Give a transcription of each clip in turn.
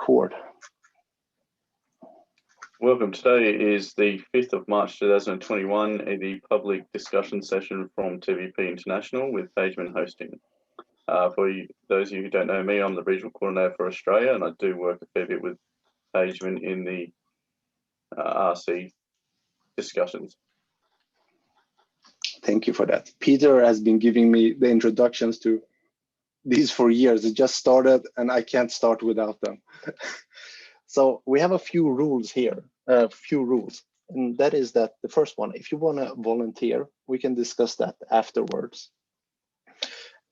record. Welcome. Today is the 5th of March 2021, the public discussion session from TVP International with Pageman hosting. Those of you who don't know me, I'm the regional coordinator for Australia, and I do work a fair bit with Pageman in the RC discussions. Thank you for that. Peter has been giving me the introductions to these for years. It just started and I can't start without them. So we have a few rules here, and that is that the first one, if you want to volunteer, we can discuss that afterwards.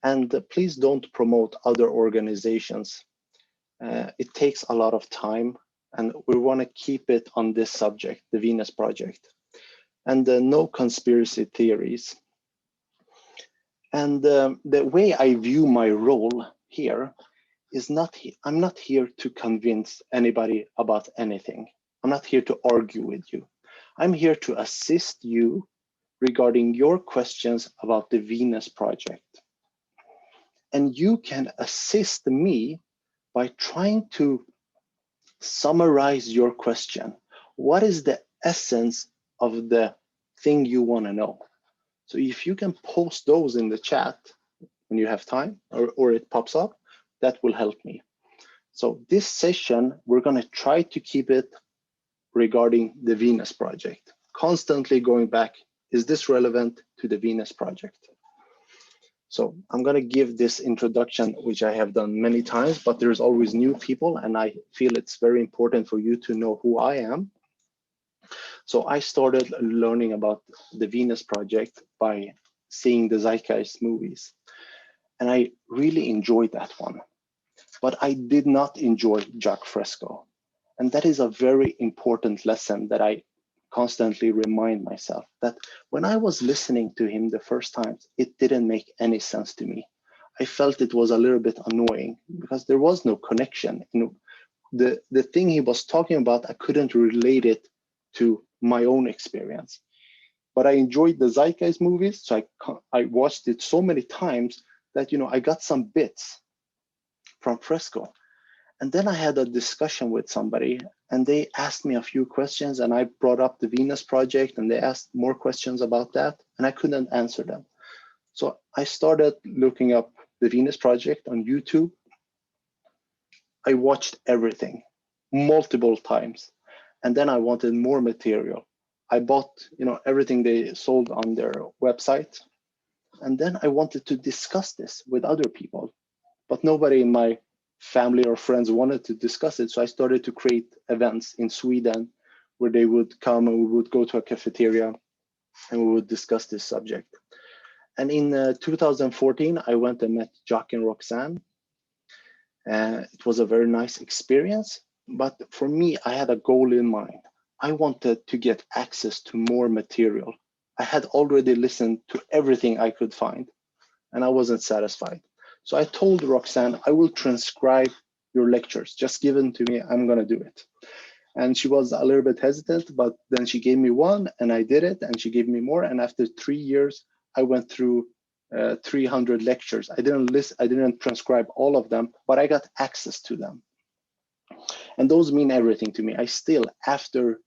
And please don't promote other organizations. It takes a lot of time, and we want to keep it on this subject, the Venus Project. And no conspiracy theories. And the way I view my role here is I'm not here to convince anybody about anything. I'm not here to argue with you. I'm here to assist you regarding your questions about the Venus Project. And you can assist me by trying to summarize your question. What is the essence of the thing you want to know? So if you can post those in the chat when you have time, or it pops up, that will help me. So this session, we're going to try to keep it regarding the Venus Project, constantly going back, is this relevant to the Venus Project? So I'm going to give this introduction, which I have done many times, but there's always new people, and I feel it's very important for you to know who I am. So I started learning about the Venus Project by seeing the Zeitgeist movies, and I really enjoyed that one. But I did not enjoy Jacque Fresco, and that is a very important lesson that I constantly remind myself, that when I was listening to him the first time, it didn't make any sense to me. I felt it was a little bit annoying because there was no connection. You know, the thing he was talking about, I couldn't relate it to my own experience. But I enjoyed the Zeitgeist movies, so I watched it so many times that, you know, I got some bits from Fresco. And then I had a discussion with somebody, and they asked me a few questions, and I brought up the Venus Project, and they asked more questions about that, and I couldn't answer them. So I started looking up the Venus Project on YouTube. I watched everything multiple times. And then I wanted more material. I bought, you know, everything they sold on their website. And then I wanted to discuss this with other people, but nobody in my family or friends wanted to discuss it. So I started to create events in Sweden where they would come and we would go to a cafeteria and we would discuss this subject. And in 2014, I went and met Jacque and Roxanne. It was a very nice experience. But for me, I had a goal in mind. I wanted to get access to more material. I had already listened to everything I could find, and I wasn't satisfied. So I told Roxanne, I will transcribe your lectures. Just give them to me, I'm gonna do it. And she was a little bit hesitant, but then she gave me one and I did it, and she gave me more. And after 3 years, I went through 300 lectures. I didn't transcribe all of them, but I got access to them. And those mean everything to me. I still, after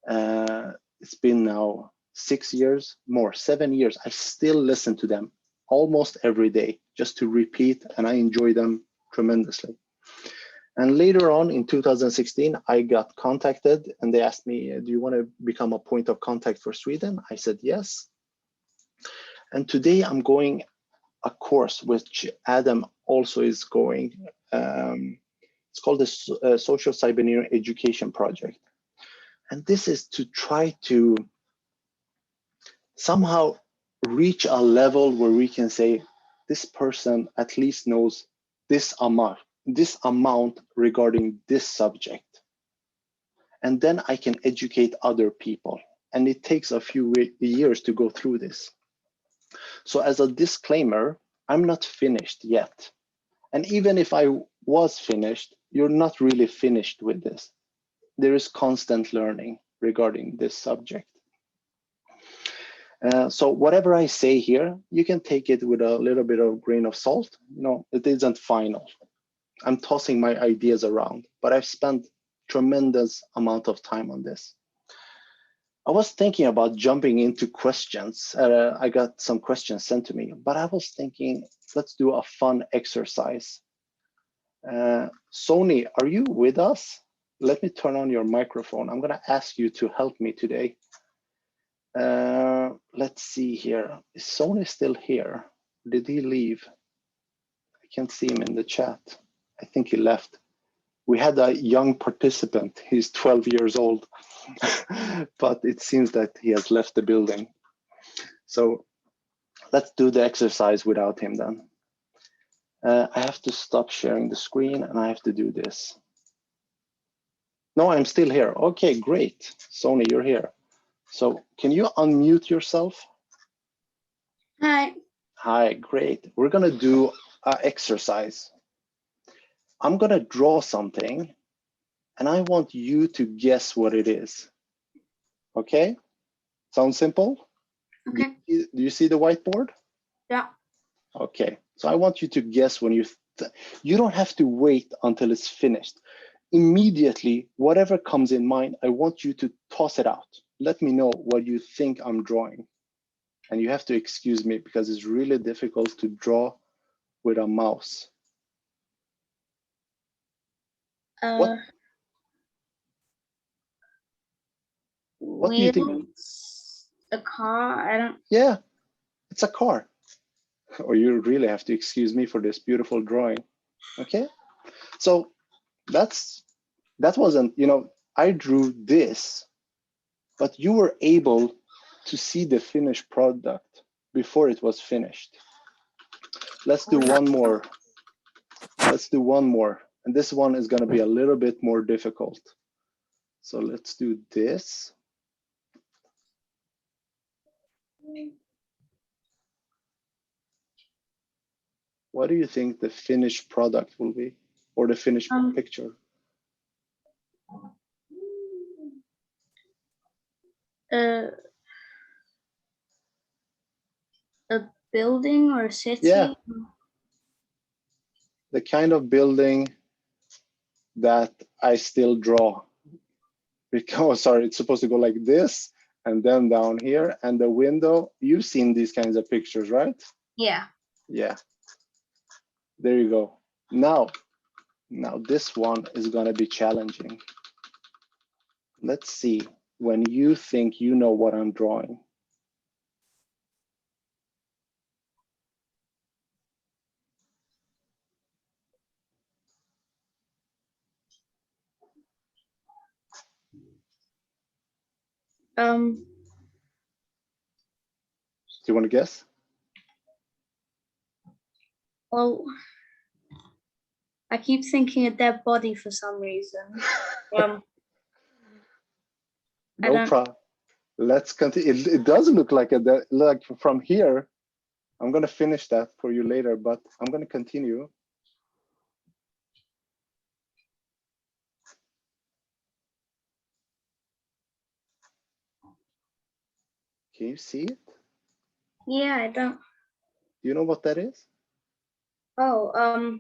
it's been now 7 years, I still listen to them almost every day just to repeat, and I enjoy them tremendously. And later on in 2016, I got contacted and they asked me, do you want to become a point of contact for Sweden? I said yes. And today I'm going a course which Adam also is going. It's called the Social Cyberneering Education Project. And this is to try to somehow reach a level where we can say, this person at least knows this amount regarding this subject. And then I can educate other people. And it takes a few years to go through this. So as a disclaimer, I'm not finished yet. And even if I was finished, you're not really finished with this. There is constant learning regarding this subject. So whatever I say here, you can take it with a little bit of grain of salt. You know, it isn't final. I'm tossing my ideas around, but I've spent tremendous amount of time on this. I was thinking about jumping into questions. I got some questions sent to me, but I was thinking, let's do a fun exercise. Sony, are you with us? Let me turn on your microphone. I'm going to ask you to help me today. Let's see here. Is Sony still here? Did he leave? I can't see him in the chat. I think he left. We had a young participant. He's 12 years old, but it seems that he has left the building. So let's do the exercise without him then. I have to stop sharing the screen and I have to do this. No, I'm still here. Okay, great. Sony, you're here. So can you unmute yourself? Hi. Hi, great. We're gonna do an exercise. I'm gonna draw something and I want you to guess what it is. Okay? Sounds simple? Okay. Do you see the whiteboard? Yeah. Okay, so I want you to guess when you don't have to wait until it's finished. Immediately, whatever comes in mind, I want you to toss it out. Let me know what you think I'm drawing. And you have to excuse me because it's really difficult to draw with a mouse. What do you think? A car. I don't. Yeah, it's a car. Or you really have to excuse me for this beautiful drawing. Okay, so that wasn't, I drew this, but you were able to see the finished product before it was finished. Let's do one more. Let's do one more. And this one is going to be a little bit more difficult. So let's do this. What do you think the finished product will be, or the finished picture? A building or a city? Yeah. The kind of building that I still draw. Because, sorry, it's supposed to go like this, and then down here, and the window. You've seen these kinds of pictures, right? Yeah. Yeah. There you go. Now this one is going to be challenging. Let's see when you think you know what I'm drawing. Do you want to guess? Well, I keep thinking a dead body for some reason. No problem. Let's continue. It doesn't look like like from here. I'm going to finish that for you later, but I'm going to continue. Can you see it? Yeah, I don't. Do you know what that is? Oh,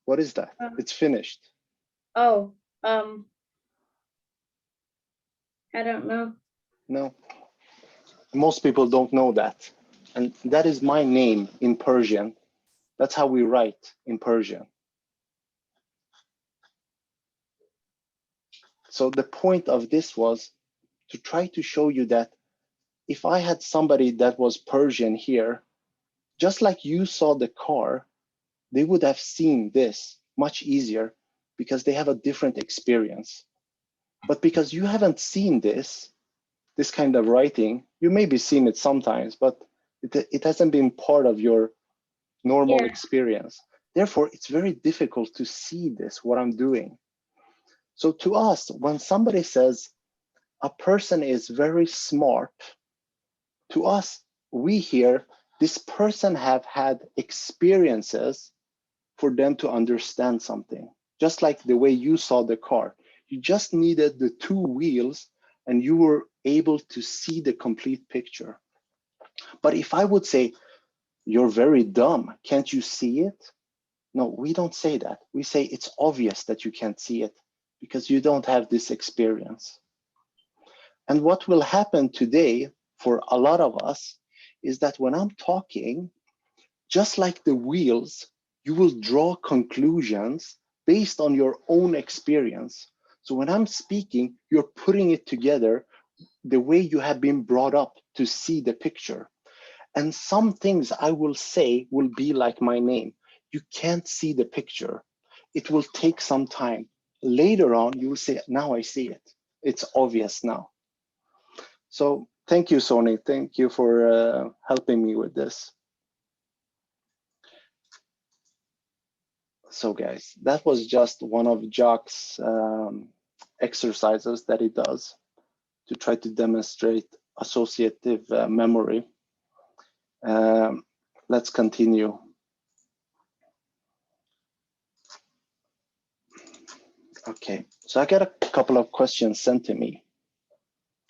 What is that? It's finished. Oh, I don't know. No. Most people don't know that. And that is my name in Persian. That's how we write in Persian. So the point of this was to try to show you that if I had somebody that was Persian here, just like you saw the car, they would have seen this much easier because they have a different experience. But because you haven't seen this kind of writing, you maybe seen it sometimes, but it hasn't been part of your normal experience. Therefore, it's very difficult to see this, what I'm doing. So to us, when somebody says a person is very smart, to us, we hear this person have had experiences for them to understand something. Just like the way you saw the car. You just needed the two wheels and you were able to see the complete picture. But if I would say, you're very dumb, can't you see it? No, we don't say that. We say it's obvious that you can't see it because you don't have this experience. And what will happen today for a lot of us is that when I'm talking, just like the wheels, you will draw conclusions based on your own experience. So when I'm speaking, you're putting it together the way you have been brought up to see the picture. And some things I will say will be like my name. You can't see the picture. It will take some time. Later on, you will say, now I see it. It's obvious now. So thank you, Sony. Thank you for helping me with this. So guys, that was just one of Jacque's exercises that he does to try to demonstrate associative memory. Let's continue. Okay, so I got a couple of questions sent to me.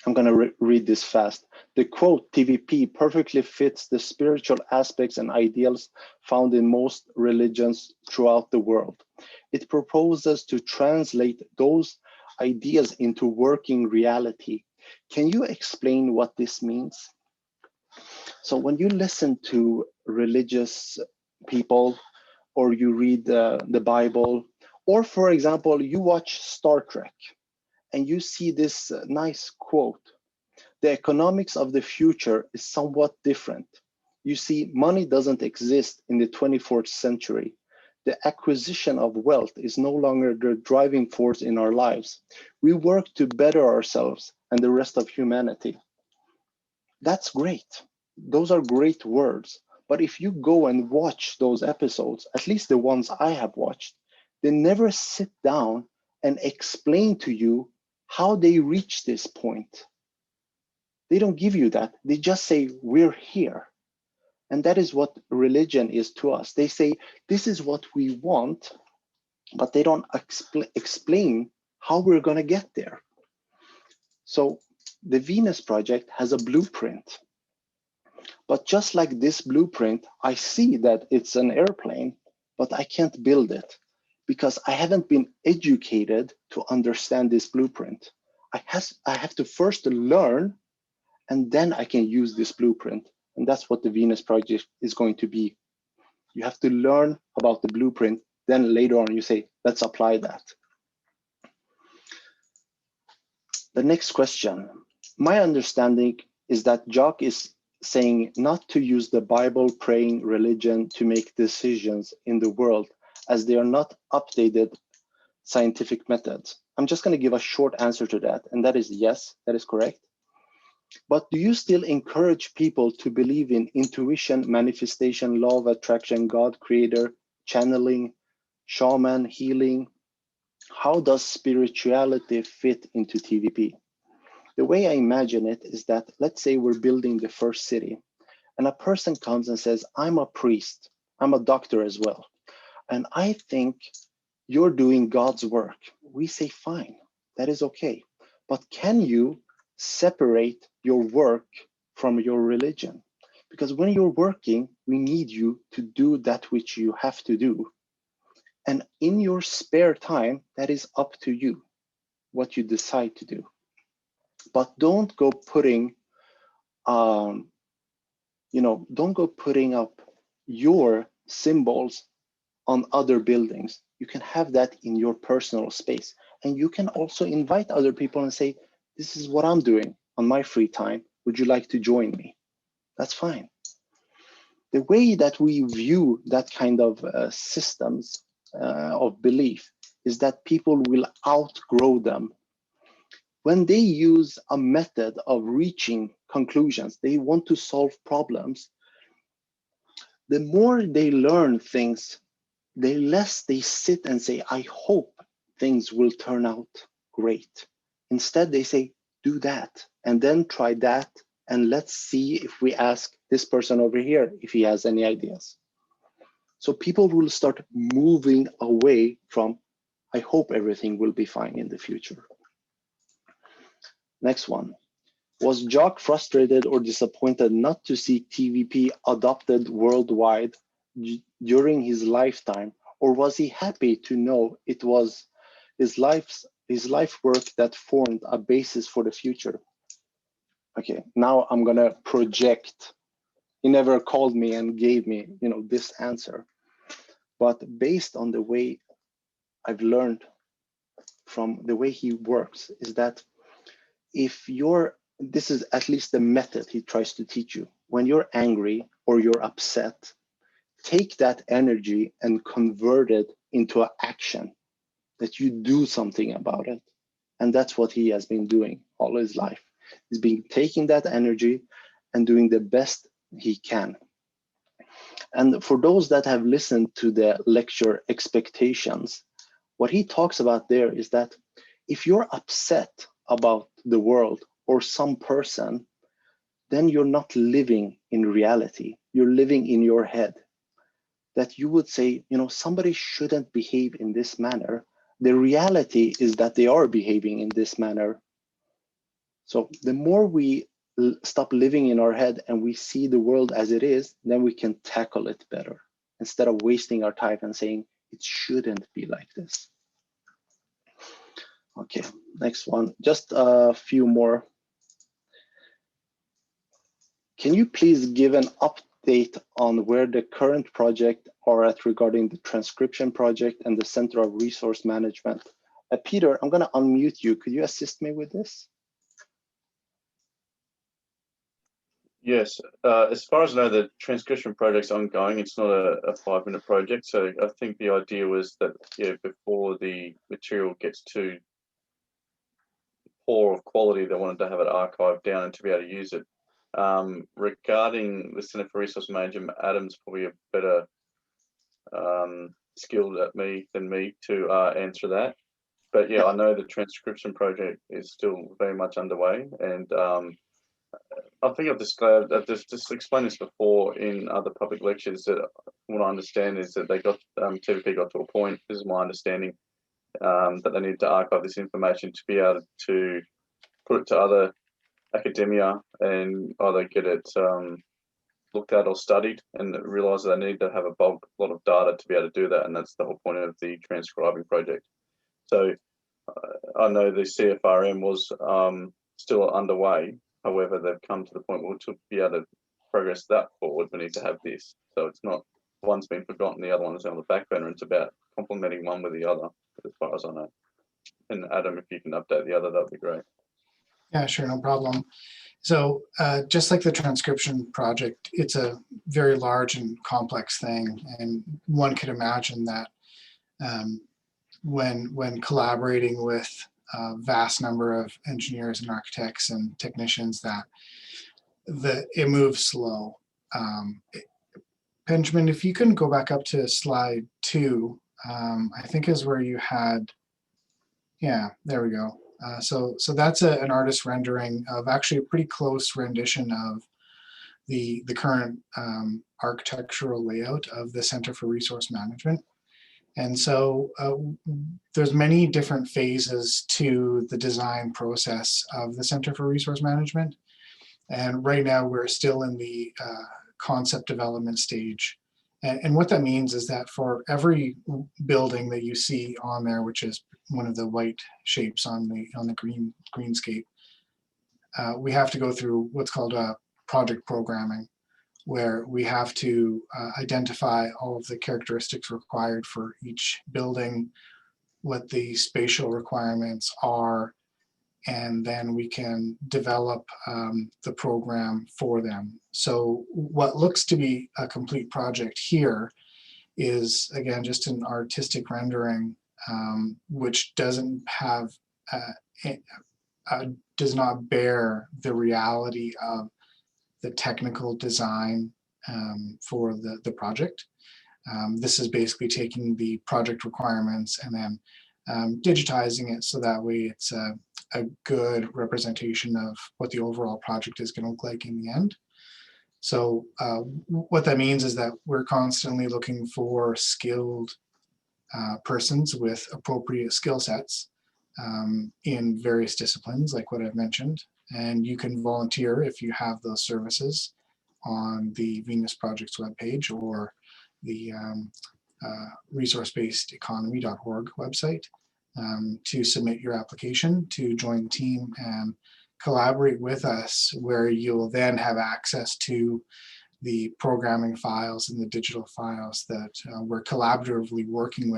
I'm going to read this fast. The quote TVP perfectly fits the spiritual aspects and ideals found in most religions throughout the world. It proposes to translate those ideas into working reality. Can you explain what this means? So when you listen to religious people, or you read the Bible, or for example, you watch Star Trek, and you see this nice quote, the economics of the future is somewhat different. You see, money doesn't exist in the 24th century. The acquisition of wealth is no longer the driving force in our lives. We work to better ourselves and the rest of humanity. That's great. Those are great words. But if you go and watch those episodes, at least the ones I have watched, they never sit down and explain to you how they reach this point. They don't give you that. They just say, we're here. And that is what religion is to us. They say, this is what we want, but they don't explain how we're going to get there. So the Venus Project has a blueprint. But just like this blueprint, I see that it's an airplane, but I can't build it because I haven't been educated to understand this blueprint. I have to first learn, and then I can use this blueprint. And that's what the Venus Project is going to be. You have to learn about the blueprint. Then later on, you say, let's apply that. The next question. My understanding is that Jacque is saying not to use the Bible praying religion to make decisions in the world, as they are not updated scientific methods. I'm just going to give a short answer to that, and that is yes, that is correct. But do you still encourage people to believe in intuition, manifestation, law of attraction, God, creator, channeling, shaman, healing? How does spirituality fit into TVP? The way I imagine it is that, let's say we're building the first city, and a person comes and says, I'm a priest, I'm a doctor as well, and I think you're doing God's work. We say, fine, that is okay. But can you separate your work from your religion? Because when you're working, we need you to do that which you have to do. And in your spare time, that is up to you, what you decide to do. But don't go putting, don't go putting up your symbols on other buildings. You can have that in your personal space. And you can also invite other people and say, this is what I'm doing on my free time. Would you like to join me? That's fine. The way that we view that kind of systems of belief is that people will outgrow them. When they use a method of reaching conclusions, they want to solve problems. The more they learn things, the less they sit and say, I hope things will turn out great. Instead, they say, do that, and then try that, and let's see if we ask this person over here if he has any ideas. So people will start moving away from, I hope everything will be fine in the future. Next one. Was Jacque frustrated or disappointed not to see TVP adopted worldwide during his lifetime, or was he happy to know it was his life work that formed a basis for the future? Okay, now I'm gonna project. He never called me and gave me, this answer, but based on the way I've learned from the way he works, is that if this is at least the method he tries to teach you. When you're angry or you're upset, take that energy and convert it into an action, that you do something about it. And that's what he has been doing all his life. He's been taking that energy and doing the best he can. And for those that have listened to the lecture Expectations, what he talks about there is that if you're upset about the world or some person, then you're not living in reality. You're living in your head. That you would say, somebody shouldn't behave in this manner. The reality is that they are behaving in this manner. So the more we stop living in our head and we see the world as it is, then we can tackle it better instead of wasting our time and saying it shouldn't be like this. Okay, next one, just a few more. Can you please give an update on where the current project are at regarding the transcription project and the Center of Resource Management? Peter, I'm going to unmute you. Could you assist me with this? Yes, as far as I know, the transcription project's ongoing. It's not a 5-minute project. So I think the idea was that, before the material gets too poor of quality, they wanted to have it archived down and to be able to use it. Regarding the Center for Resource Management, Adam's probably a better skilled than me to answer that. But yeah, I know the transcription project is still very much underway, and I think I've just explained this before in other public lectures. That what I understand is that TVP got to a point. This is my understanding, that they need to archive this information to be able to put it to other academia and either get it looked at or studied, and realise that they need to have a lot of data to be able to do that, and that's the whole point of the transcribing project. So I know the CFRM was still underway. However, they've come to the point where to be able to progress that forward, we need to have this. So it's not one's been forgotten, the other one is on the back burner. It's about complementing one with the other, as far as I know. And Adam, if you can update the other, that'd be great. Yeah, sure, no problem. So just like the transcription project, it's a very large and complex thing. And one could imagine that when collaborating with a vast number of engineers and architects and technicians, that it moves slow. Benjamin, if you can go back up to slide 2, I think is where you had, yeah, there we go. So that's an artist rendering of actually a pretty close rendition of the current architectural layout of the Center for Resource Management. And so there's many different phases to the design process of the Center for Resource Management. And right now we're still in the concept development stage. And what that means is that for every building that you see on there, which is one of the white shapes on the greenscape, we have to go through what's called project programming, where we have to identify all of the characteristics required for each building, what the spatial requirements are, and then we can develop the program for them. So what looks to be a complete project here is, again, just an artistic rendering, which doesn't have, does not bear the reality of the technical design for the project. This is basically taking the project requirements and then digitizing it so that way it's a good representation of what the overall project is going to look like in the end. So what that means is that we're constantly looking for skilled persons with appropriate skill sets in various disciplines, like what I've mentioned. And you can volunteer if you have those services on the Venus Project's webpage or the resource-based-economy.org website to submit your application to join the team and collaborate with us, where you'll then have access to the programming files and the digital files that we're collaboratively working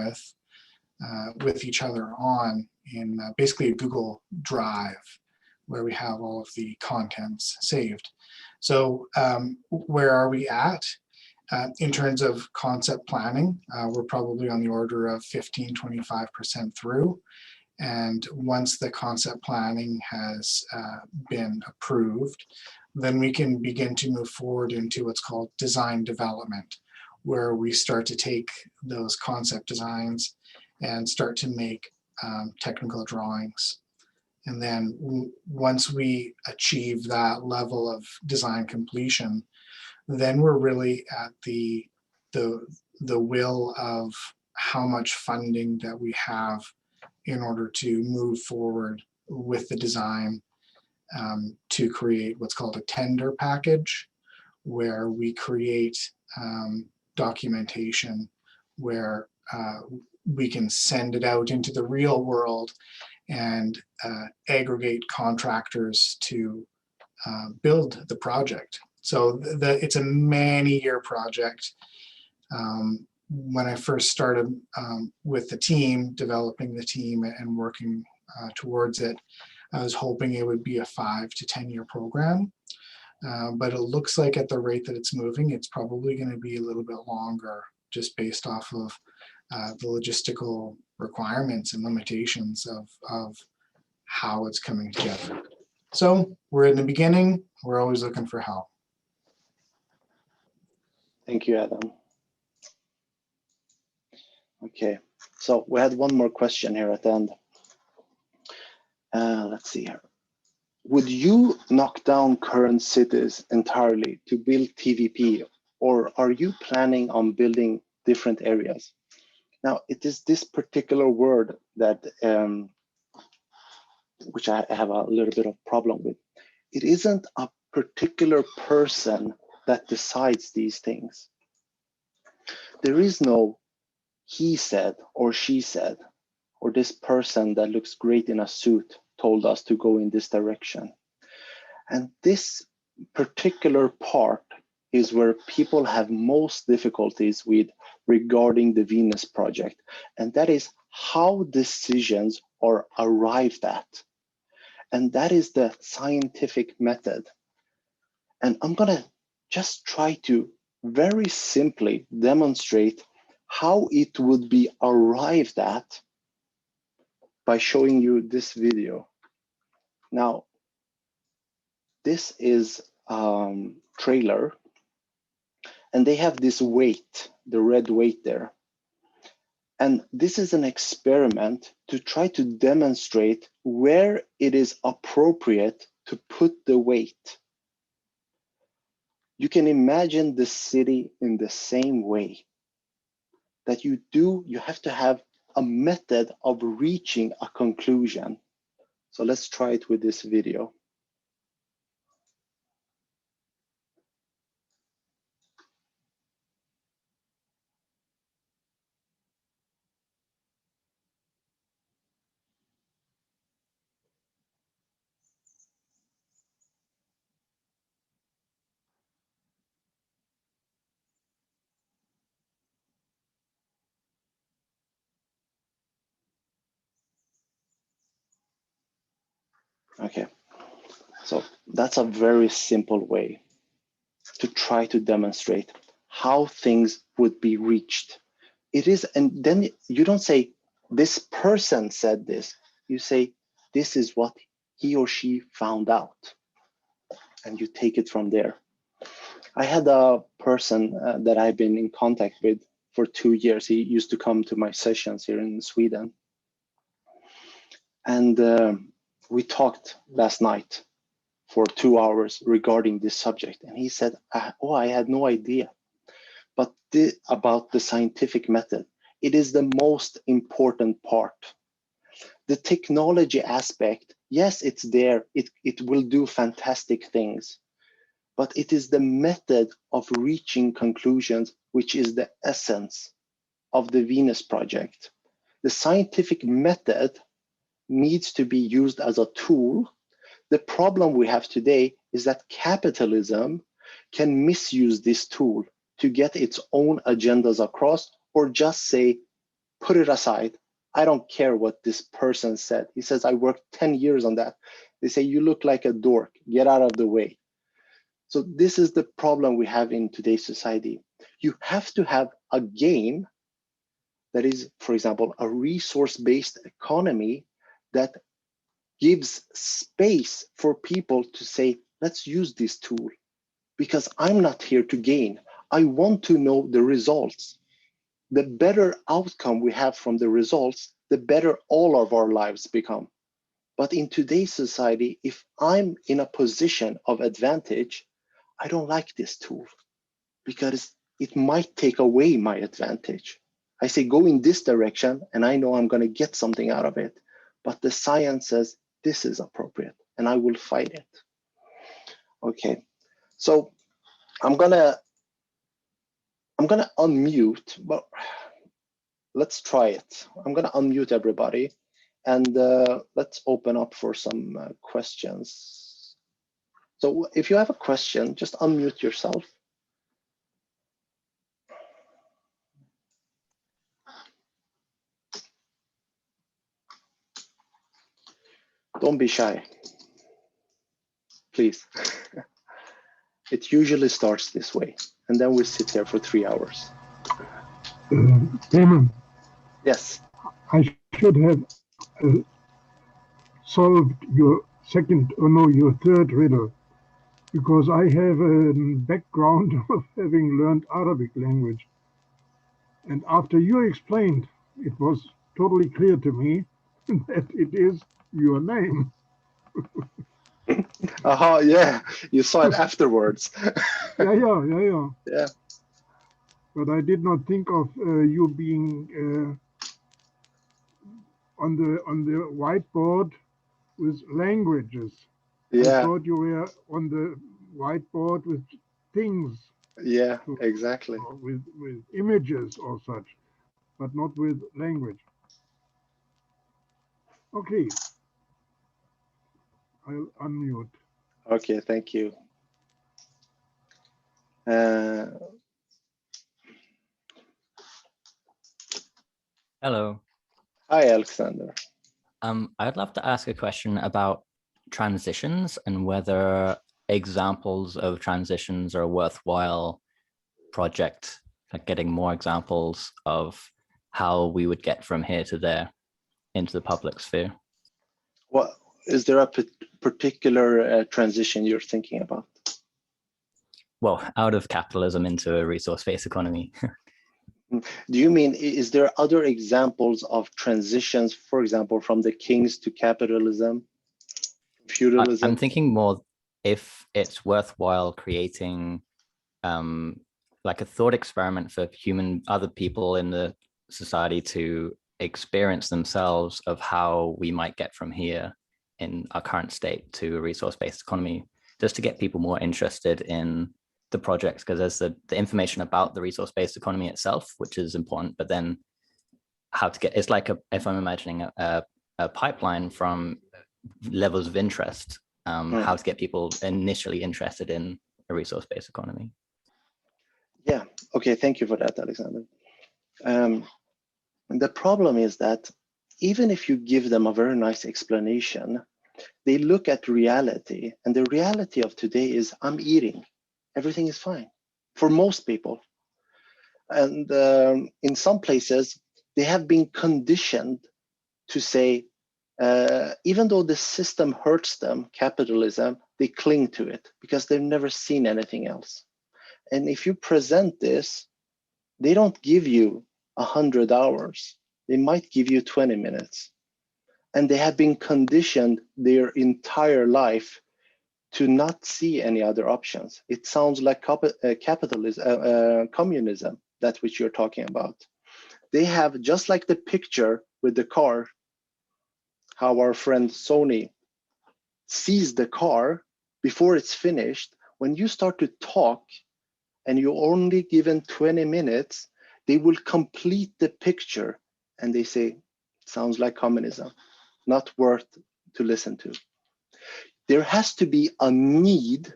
with each other on in basically a Google Drive, where we have all of the contents saved. So where are we at? In terms of concept planning, we're probably on the order of 15–25% through. And once the concept planning has been approved, then we can begin to move forward into what's called design development, where we start to take those concept designs and start to make technical drawings. And then once we achieve that level of design completion, then we're really at the will of how much funding that we have in order to move forward with the design to create what's called a tender package, where we create documentation where we can send it out into the real world and aggregate contractors to build the project. So it's a many-year project. When I first started with the team, developing the team and working towards it, I was hoping it would be a 5 to 10-year program. But it looks like at the rate that it's moving, it's probably going to be a little bit longer, just based off of the logistical requirements and limitations of how it's coming together. So we're in the beginning. We're always looking for help. Thank you, Adam. Okay, so we had one more question here at the end. Let's see here. Would you knock down current cities entirely to build TVP, or are you planning on building different areas? Now, it is this particular word that, which I have a little bit of problem with. It isn't a particular person that decides these things. There is no he said or she said, or this person that looks great in a suit told us to go in this direction. And this particular part is where people have most difficulties with regarding the Venus project. And that is how decisions are arrived at. And that is the scientific method. And I'm gonna just try to very simply demonstrate how it would be arrived at by showing you this video. Now, this is trailer, and they have this weight, the red weight there. And this is an experiment to try to demonstrate where it is appropriate to put the weight. You can imagine the city in the same way that you have to have a method of reaching a conclusion. So let's try it with this video. Okay, so that's a very simple way to try to demonstrate how things would be reached. It is, and then you don't say, this person said this. You say, this is what he or she found out. And you take it from there. I had a person that I've been in contact with for 2 years. He used to come to my sessions here in Sweden. And we talked last night for 2 hours regarding this subject. And he said, oh, I had no idea. But about the scientific method, it is the most important part. The technology aspect, yes, it's there. It will do fantastic things, but it is the method of reaching conclusions which is the essence of the Venus project. The scientific method needs to be used as a tool. The problem we have today is that capitalism can misuse this tool to get its own agendas across, or just say, put it aside. I don't care what this person said. He says, I worked 10 years on that. They say, you look like a dork, get out of the way. So this is the problem we have in today's society. You have to have a game that is, for example, a resource-based economy that gives space for people to say, let's use this tool, because I'm not here to gain. I want to know the results. The better outcome we have from the results, the better all of our lives become. But in today's society, if I'm in a position of advantage, I don't like this tool because it might take away my advantage. I say, go in this direction and I know I'm going to get something out of it. But the science says this is appropriate and I will fight it. Okay, so I'm gonna unmute, but let's try it. I'm gonna unmute everybody and let's open up for some questions. So if you have a question, just unmute yourself. Don't be shy, please. It usually starts this way, and then we sit here for 3 hours. Damon, Yes. I should have solved your your third riddle, because I have a background of having learned Arabic language. And after you explained, it was totally clear to me that it is your name. Aha, yeah, you saw it afterwards. Yeah. Yeah. But I did not think of you being on the whiteboard with languages. Yeah. I thought you were on the whiteboard with things. Yeah, exactly. With images or such, but not with language. Okay. I'll unmute. Okay, thank you. Hello. Hi, Alexander. I'd love to ask a question about transitions and whether examples of transitions are a worthwhile project, like getting more examples of how we would get from here to there into the public sphere. What is there a particular transition you're thinking about? Well, out of capitalism into a resource-based economy. Do you mean, is there other examples of transitions, for example, from the kings to capitalism, feudalism? I'm thinking more if it's worthwhile creating like a thought experiment for other people in the society to experience themselves of how we might get from here in our current state to a resource-based economy, just to get people more interested in the projects, because there's the information about the resource-based economy itself, which is important, but then how to get, it's like if I'm imagining a pipeline from levels of interest, how to get people initially interested in a resource-based economy. Yeah, okay, thank you for that, Alexander. The problem is that even if you give them a very nice explanation, they look at reality, and the reality of today is I'm eating. Everything is fine for most people. And in some places, they have been conditioned to say, even though the system hurts them, capitalism, they cling to it because they've never seen anything else. And if you present this, they don't give you 100 hours. They might give you 20 minutes. And they have been conditioned their entire life to not see any other options. It sounds like capitalism, communism, that which you're talking about. They have, just like the picture with the car, how our friend Sony sees the car before it's finished. When you start to talk and you're only given 20 minutes, they will complete the picture and they say, sounds like communism, not worth to listen to. There has to be a need.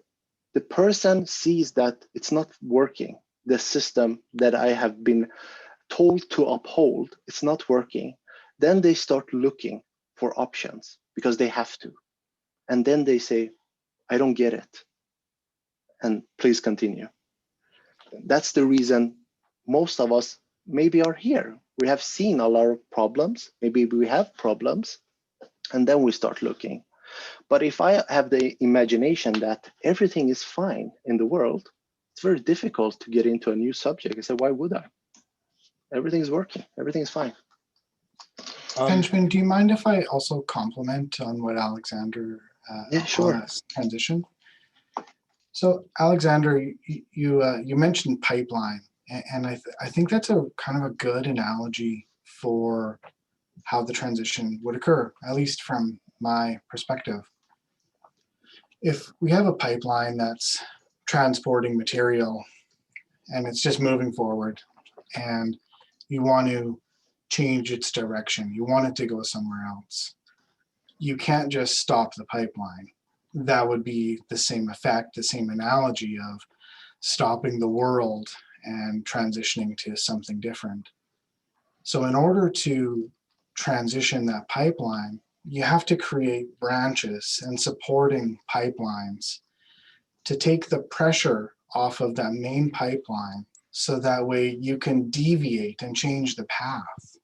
The person sees that it's not working. The system that I have been told to uphold, it's not working. Then they start looking for options because they have to. And then they say, I don't get it. And please continue. That's the reason most of us maybe are here. We have seen a lot of problems. Maybe we have problems. And then we start looking. But if I have the imagination that everything is fine in the world, it's very difficult to get into a new subject. I said, why would I? Everything's working. Everything's fine. Benjamin, do you mind if I also comment on what Alexander Yeah, sure. on this transition? So Alexander, you mentioned pipeline, and I think that's a kind of a good analogy for how the transition would occur, at least from my perspective. If we have a pipeline that's transporting material and it's just moving forward, and you want to change its direction, you want it to go somewhere else, you can't just stop the pipeline. That would be the same effect, the same analogy of stopping the world and transitioning to something different. So in order to transition that pipeline, you have to create branches and supporting pipelines to take the pressure off of that main pipeline, so that way you can deviate and change the path.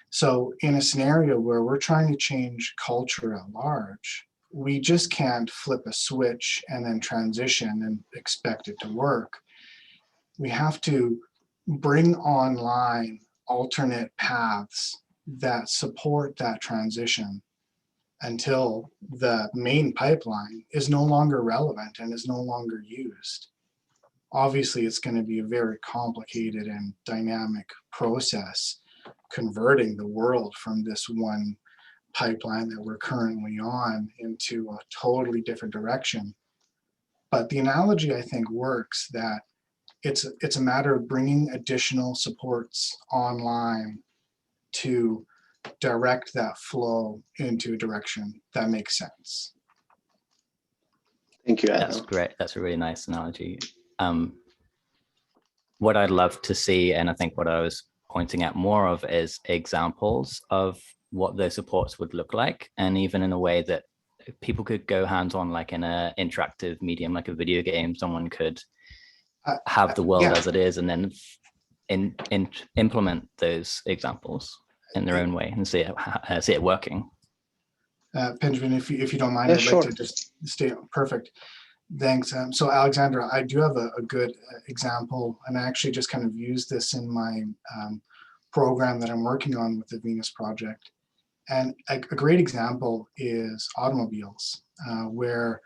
So in a scenario where we're trying to change culture at large, we just can't flip a switch and then transition and expect it to work. We have to bring online alternate paths that support that transition until the main pipeline is no longer relevant and is no longer used. Obviously, it's going to be a very complicated and dynamic process converting the world from this one pipeline that we're currently on into a totally different direction. But the analogy, I think, works that it's a matter of bringing additional supports online to direct that flow into a direction that makes sense. Thank you, Adam. That's great. That's a really nice analogy. What I'd love to see, and I think what I was pointing at more of, is examples of what those supports would look like, and even in a way that people could go hands-on, like in an interactive medium, like a video game. Someone could have the world as it is, and then implement those examples in their own way and see it working. Benjamin, if you don't mind, Yeah, I'd sure. like to just stay perfect. Thanks. So Alexandra, I do have a good example, and I actually just kind of use this in my program that I'm working on with the Venus Project. And a great example is automobiles, where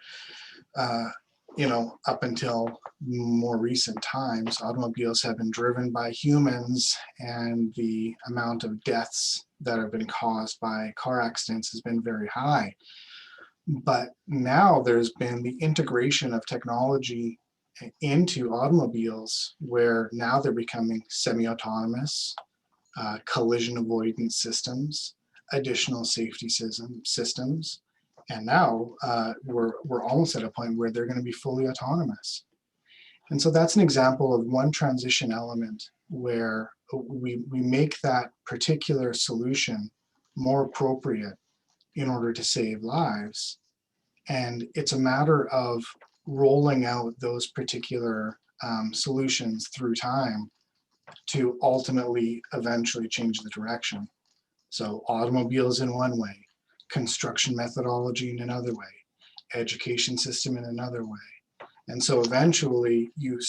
up until more recent times, automobiles have been driven by humans, and the amount of deaths that have been caused by car accidents has been very high. But now there's been the integration of technology into automobiles, where now they're becoming semi-autonomous, collision avoidance systems, additional safety systems, and now we're almost at a point where they're going to be fully autonomous. And so that's an example of one transition element where we make that particular solution more appropriate in order to save lives. And it's a matter of rolling out those particular solutions through time to ultimately eventually change the direction. So automobiles in one way, construction methodology in another way, education system in another way. And so eventually you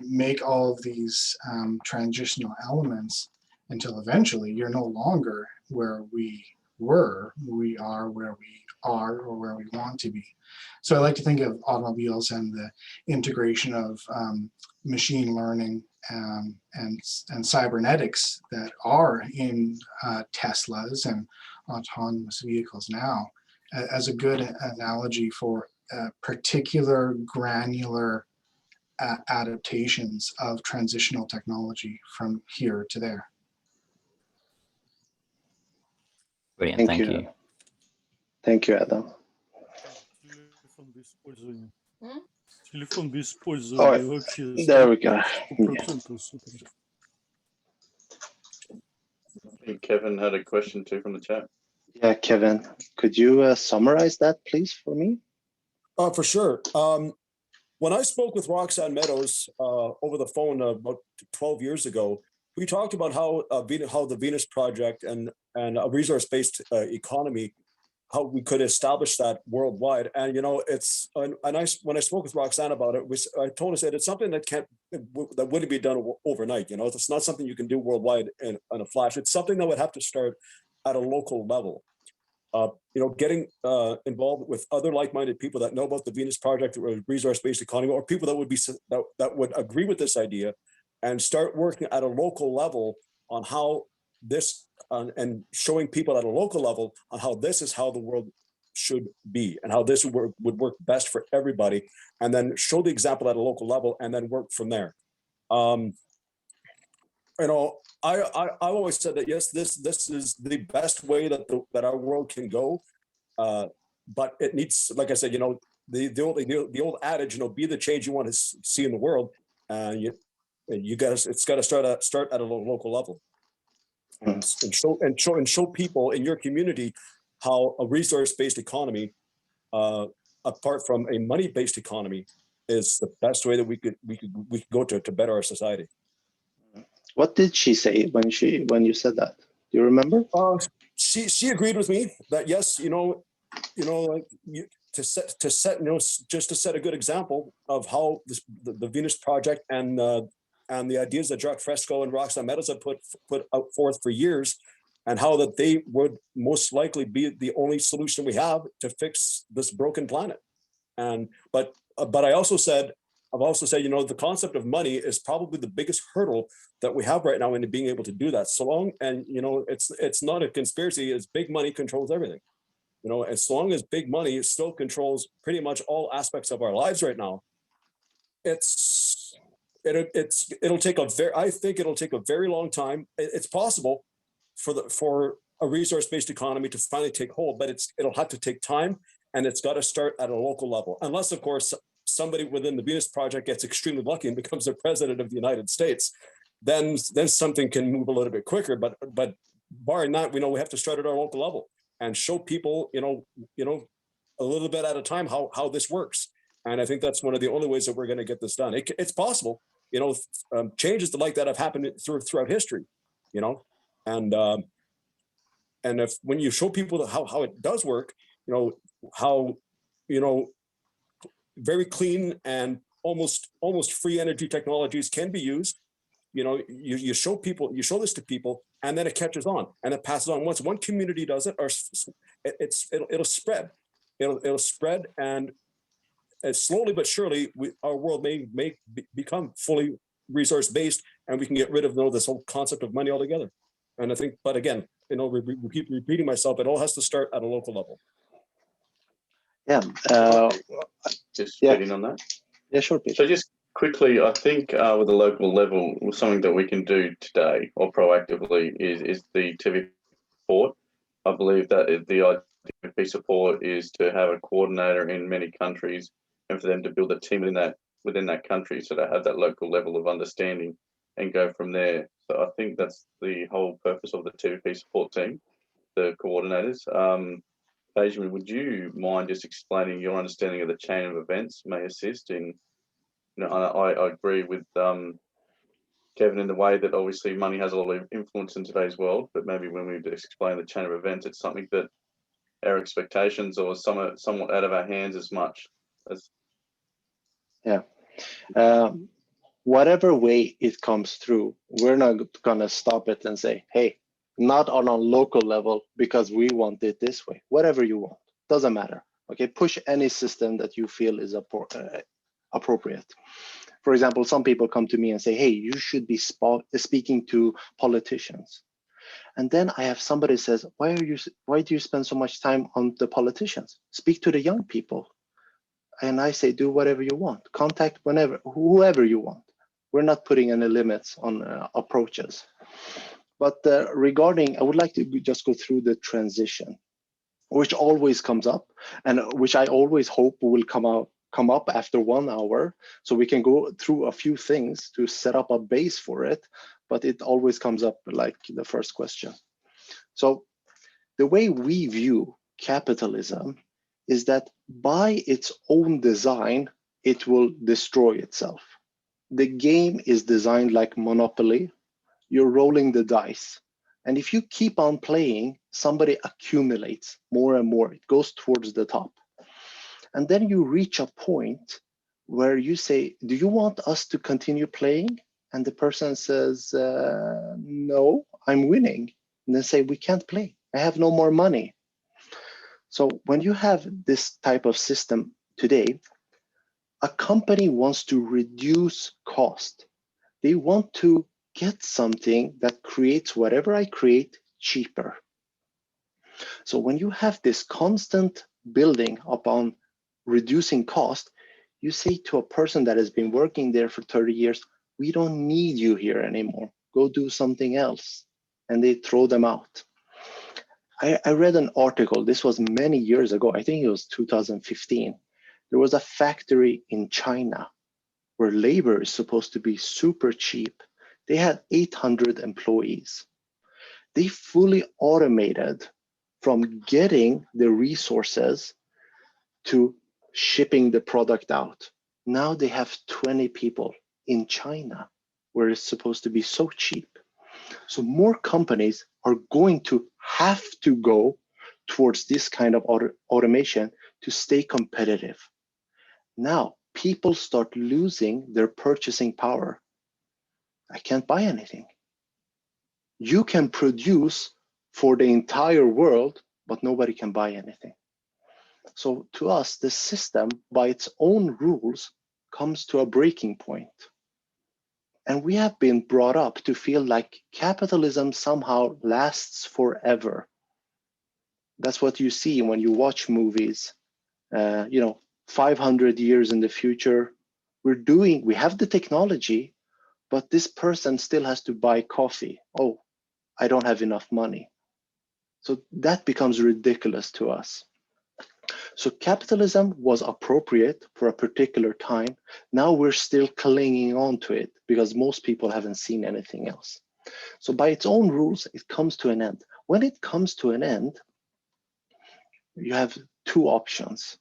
make all of these transitional elements until eventually you're no longer where we were, we are where we are, or where we want to be. So I like to think of automobiles and the integration of machine learning and cybernetics that are in Teslas and autonomous vehicles now as a good analogy for particular granular adaptations of transitional technology from here to there. Brilliant, thank you. Thank you, Adam. Телефон без использования вообще. There we go. 100% супер. I think Kevin had a question too from the chat. Yeah, Kevin, could you summarize that, please, for me? For sure. When I spoke with Roxanne Meadows over the phone about 12 years ago, we talked about how the Venus Project and a resource-based economy, how we could establish that worldwide. And when I spoke with Roxanne about it, I told her that it's something that wouldn't be done overnight. It's not something you can do worldwide in a flash. It's something that would have to start at a local level. Getting involved with other like-minded people that know about the Venus Project or resource-based economy, or people that would that would agree with this idea, and start working at a local level on how this, and showing people at a local level on how this is how the world should be and how this would work best for everybody, and then show the example at a local level and then work from there. I always said that yes, this is the best way that our world can go, but it needs, like I said, the old adage, be the change you want to see in the world, and it's got to start at a local level, and show people in your community how a resource-based economy, apart from a money-based economy, is the best way that we could go to better our society. What did she say when you said that? Do you remember? She agreed with me that yes, to set a good example of how the Venus Project and the ideas that Jacque Fresco and Roxanne Meadows have put out forth for years, and how that they would most likely be the only solution we have to fix this broken planet. But I've also said, the concept of money is probably the biggest hurdle that we have right now into being able to do that. So long, and it's not a conspiracy, it's big money controls everything. As long as big money still controls pretty much all aspects of our lives right now, I think it'll take a very long time. It's possible for a resource-based economy to finally take hold, but it'll have to take time, and it's got to start at a local level. Unless, of course, somebody within the Venus Project gets extremely lucky and becomes the president of the United States, then something can move a little bit quicker. But barring that, we have to start at our local level and show people, a little bit at a time how this works. And I think that's one of the only ways that we're going to get this done. It's possible, changes like that have happened throughout history, and if when you show people how it does work, how very clean and almost free energy technologies can be used. You show this to people, and then it catches on and it passes on. Once one community does it, or it'll spread. It'll spread, and slowly but surely, our world may become fully resource based, and we can get rid of this whole concept of money altogether. And I think, but again, we keep repeating myself. It all has to start at a local level. Yeah. Just getting on that. Yeah, sure. Peter. So just quickly, I think with the local level, something that we can do today or proactively is the TVP support. I believe that the TVP support is to have a coordinator in many countries, and for them to build a team within that country, so they have that local level of understanding and go from there. So I think that's the whole purpose of the TVP support team, the coordinators. Benjamin, would you mind just explaining your understanding of the chain of events may assist in, I agree with Kevin in the way that obviously money has a lot of influence in today's world, but maybe when we just explain the chain of events, it's something that our expectations or somewhat out of our hands as much as. Yeah. Whatever way it comes through, we're not gonna stop it and say, hey, not on a local level because we want it this way. Whatever you want, doesn't matter. Okay, push any system that you feel is appropriate. For example, some people come to me and say, hey, you should be speaking to politicians. And then I have somebody says, why do you spend so much time on the politicians? Speak to the young people. And I say, do whatever you want, contact whoever you want. We're not putting any limits on approaches. But regarding, I would like to just go through the transition, which always comes up, and which I always hope will come up after 1 hour, so we can go through a few things to set up a base for it, but it always comes up like the first question. So the way we view capitalism is that by its own design, it will destroy itself. The game is designed like Monopoly. You're rolling the dice. And if you keep on playing, somebody accumulates more and more. It goes towards the top. And then you reach a point where you say, do you want us to continue playing? And the person says, no, I'm winning. And they say, we can't play. I have no more money. So when you have this type of system today, a company wants to reduce cost. They want to get something that creates whatever I create cheaper. So when you have this constant building upon reducing cost, you say to a person that has been working there for 30 years, we don't need you here anymore. Go do something else. And they throw them out. I read an article, this was many years ago, I think it was 2015. There was a factory in China where labor is supposed to be super cheap. They had 800 employees. They fully automated from getting the resources to shipping the product out. Now they have 20 people in China where it's supposed to be so cheap. So more companies are going to have to go towards this kind of automation to stay competitive. Now people start losing their purchasing power. I can't buy anything. You can produce for the entire world, but nobody can buy anything. So to us, the system by its own rules comes to a breaking point. And we have been brought up to feel like capitalism somehow lasts forever. That's what you see when you watch movies. 500 years in the future, we have the technology, but this person still has to buy coffee. Oh, I don't have enough money. So that becomes ridiculous to us. So capitalism was appropriate for a particular time. Now we're still clinging on to it because most people haven't seen anything else. So by its own rules, it comes to an end. When it comes to an end, you have two options.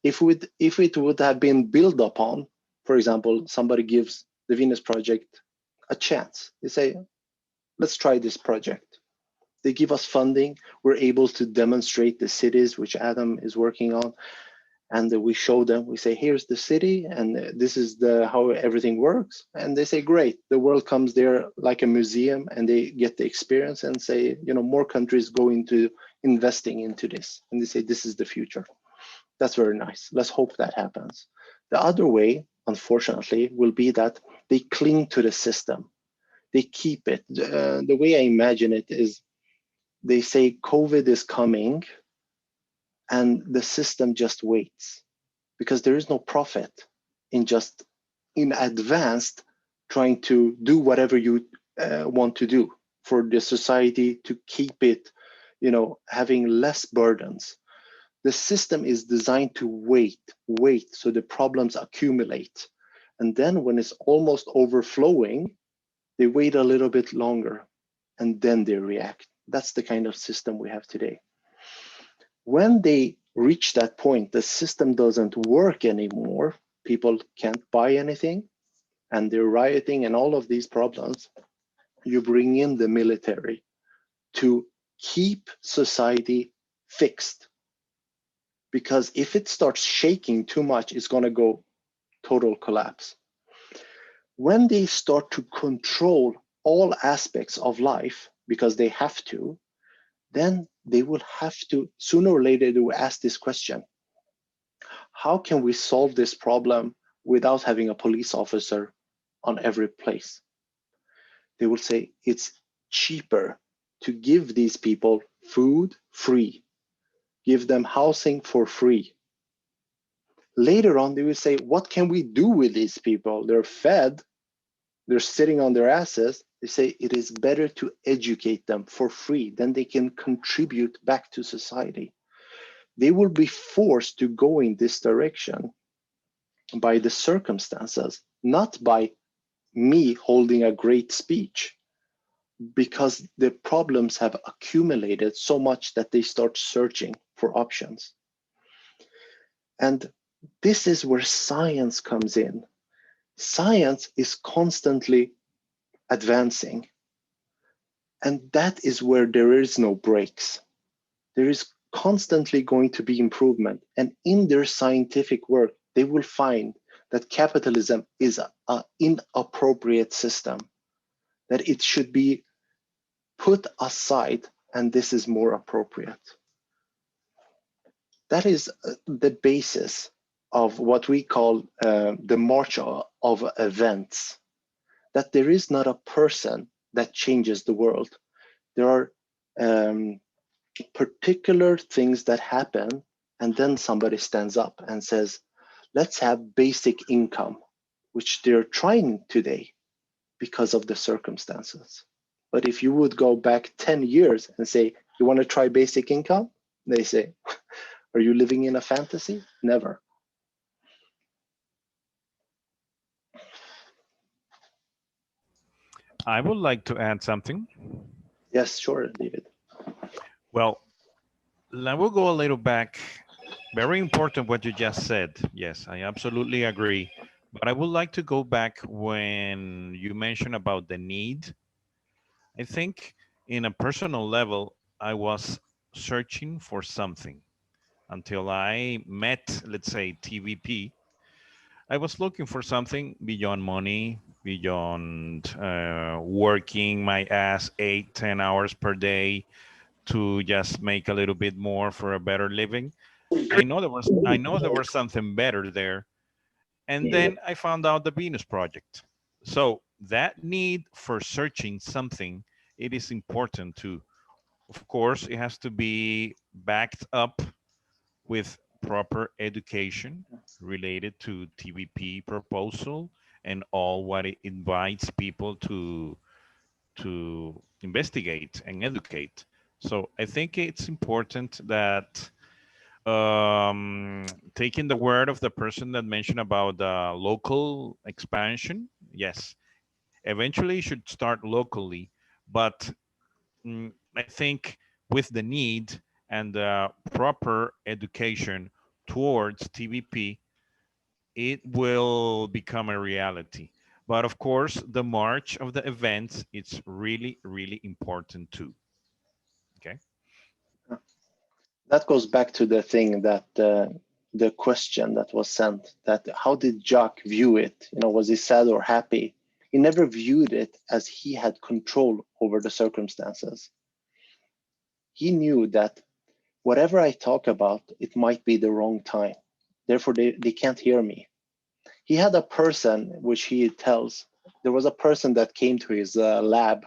If it would have been built upon, for example, somebody gives the Venus Project a chance. They say, let's try this project. They give us funding. We're able to demonstrate the cities which Adam is working on. And we show them, we say, here's the city, and this is how everything works. And they say, great, the world comes there like a museum, and they get the experience and say, more countries go into investing into this. And they say, this is the future. That's very nice. Let's hope that happens. The other way, unfortunately, will be that they cling to the system. They keep it. The way I imagine it is they say COVID is coming and the system just waits because there is no profit in advanced trying to do whatever you want to do for the society to keep it, having less burdens. The system is designed to wait, so the problems accumulate. And then when it's almost overflowing, they wait a little bit longer and then they react. That's the kind of system we have today. When they reach that point, the system doesn't work anymore. People can't buy anything and they're rioting and all of these problems. You bring in the military to keep society fixed. Because if it starts shaking too much, it's going to go total collapse. When they start to control all aspects of life, because they have to, then they will have to, sooner or later, they will ask this question. How can we solve this problem without having a police officer on every place? They will say it's cheaper to give these people food free, give them housing for free. Later on, they will say, what can we do with these people? They're fed, they're sitting on their asses. They say it is better to educate them for free, then they can contribute back to society. They will be forced to go in this direction by the circumstances, not by me holding a great speech, because the problems have accumulated so much that they start searching for options. And this is where science comes in. Science is constantly advancing. And that is where there is no breaks. There is constantly going to be improvement. And in their scientific work, they will find that capitalism is an inappropriate system, that it should be put aside, and this is more appropriate. That is the basis of what we call the march of events, that there is not a person that changes the world. There are particular things that happen, and then somebody stands up and says, let's have basic income, which they're trying today because of the circumstances. But if you would go back 10 years and say, you want to try basic income? They say, are you living in a fantasy? Never. I would like to add something. Yes, sure, David. Well, I will go a little back. Very important what you just said. Yes, I absolutely agree. But I would like to go back when you mentioned about the need. I think in a personal level, I was searching for something until I met, let's say, TVP. I was looking for something beyond money, beyond working my ass 8-10 hours per day to just make a little bit more for a better living. I know there was something better there. And then I found out the Venus Project. So that need for searching something, it is important too. Of course, it has to be backed up with proper education related to TVP proposal and all what it invites people to investigate and educate. So I think it's important that taking the word of the person that mentioned about local expansion, yes, eventually it should start locally, but I think with the need and proper education towards TVP, it will become a reality. But of course, the march of the events, it's really, really important too. Okay. That goes back to the thing that the question that was sent, that how did Jacque view it? You know, was he sad or happy? He never viewed it as he had control over the circumstances. He knew that whatever I talk about, it might be the wrong time. Therefore, they can't hear me. He had a person, which he tells, there was a person that came to his lab,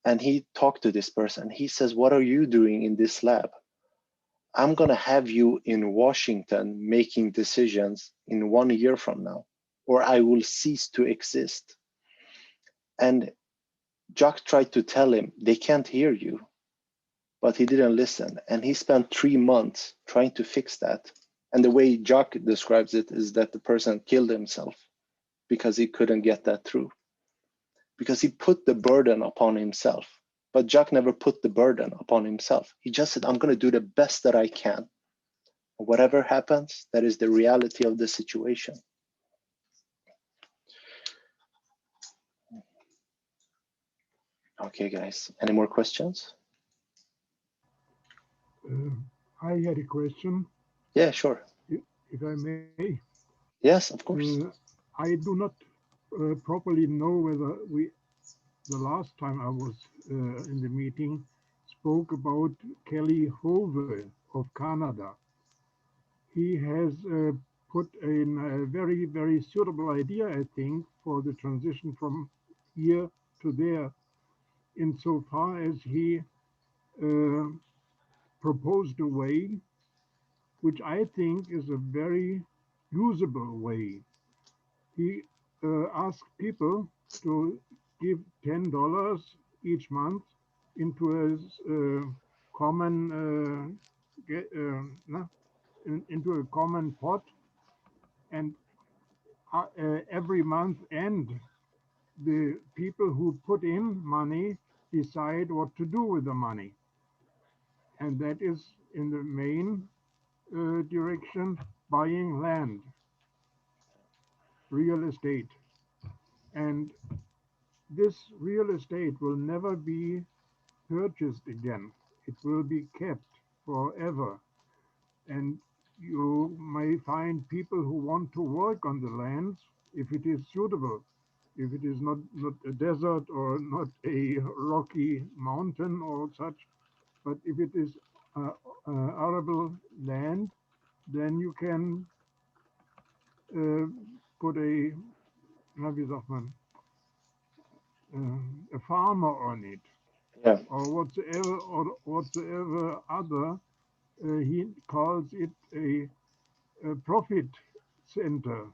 and he talked to this person. He says, what are you doing in this lab? I'm going to have you in Washington making decisions in 1 year from now, or I will cease to exist. And Jacque tried to tell him, they can't hear you, but he didn't listen. And he spent 3 months trying to fix that. And the way Jacque describes it is that the person killed himself because he couldn't get that through, because he put the burden upon himself. But Jacque never put the burden upon himself. He just said, I'm going to do the best that I can. Whatever happens, that is the reality of the situation. Okay, guys, any more questions? I had a question. Yeah, sure. If I may. Yes, of course. I do not properly know whether the last time I was in the meeting, spoke about Kelly Hove of Canada. He has put in a very, very suitable idea, I think, for the transition from here to there. insofar as he proposed a way which I think is a very usable way. He asked people to give $10 each month into a common into a common pot, and every month end the people who put in money decide what to do with the money, and that is in the main direction buying land, real estate, and this real estate will never be purchased again. It will be kept forever. And you may find people who want to work on the lands if it is suitable, if it is not a desert or not a rocky mountain or such, but if it is arable land, then you can put a, na, wie sagt man, a farmer on it, Yeah. or whatsoever other. He calls it a profit center.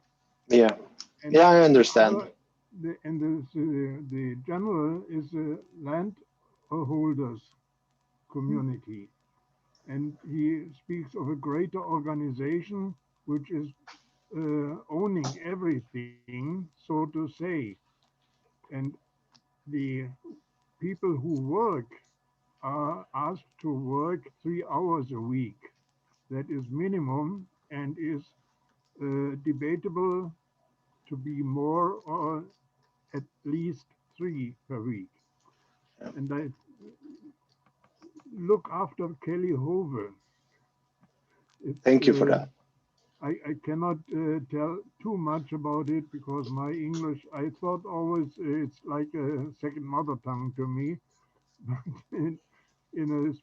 Yeah. And Yeah, I understand. The general is a landholders community, and he speaks of a greater organization which is owning everything, so to say. And the people who work are asked to work 3 hours a week. That is minimum and is debatable to be more or at least 3 per week. And I look after Kelly Hoover. Thank you for that. I cannot tell too much about it because my English, I thought always it's like a second mother tongue to me. In a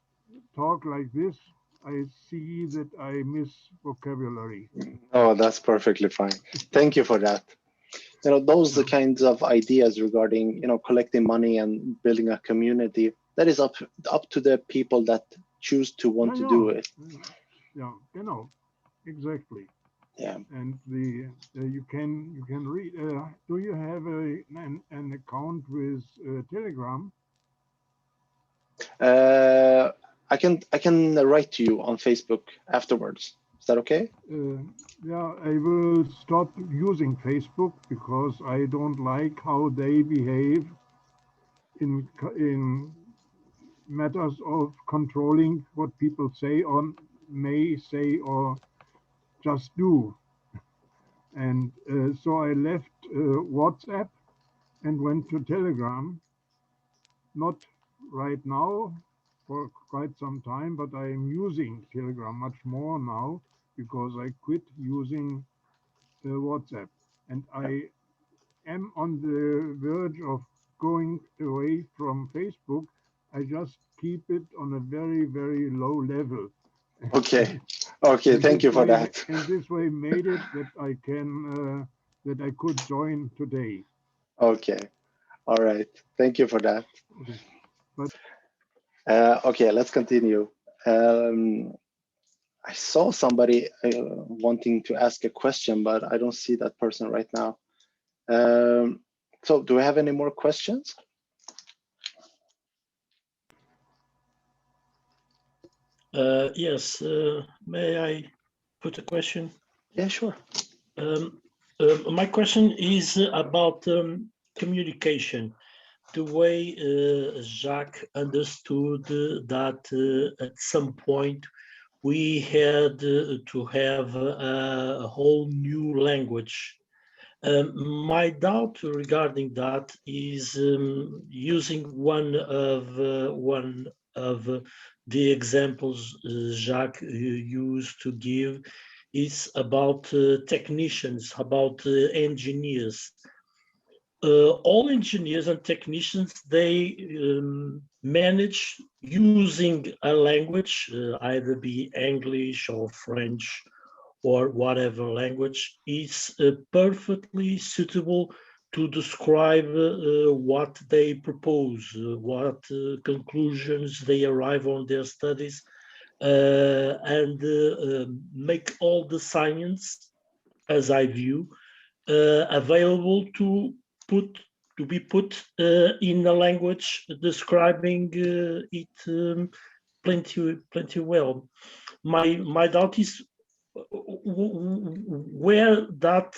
talk like this, I see that I miss vocabulary. Oh, that's perfectly fine. Thank you for that. You know, those are the kinds of ideas regarding, you know, collecting money and building a community. That is up to the people that choose to want to do it. Yeah, genau, exactly. Yeah. And you can read. Do you have an account with Telegram? I can write to you on Facebook afterwards. Is that okay? Yeah, I will stop using Facebook because I don't like how they behave in matters of controlling what people say or may say or just do. And so I left WhatsApp and went to Telegram. Not right now, for quite some time, but I am using Telegram much more now because I quit using WhatsApp. And I am on the verge of going away from Facebook. I just keep it on a very, very low level. Okay. Okay. Thank you for that. And this way made it that I can, that I could join today. Okay. All right. Thank you for that. Okay. Okay, let's continue. I saw somebody wanting to ask a question, but I don't see that person right now. So do we have any more questions? Yes, may I put a question? Yeah, sure. My question is about communication. The way Jacque understood that at some point we had to have a whole new language. My doubt regarding that is using one of the examples Jacque used to give is about technicians, about engineers. All engineers and technicians, they manage using a language, either be English or French or whatever language, is perfectly suitable to describe what they propose, what conclusions they arrive on their studies, and make all the science, as I view, available to be put in a language describing it plenty well. My doubt is where that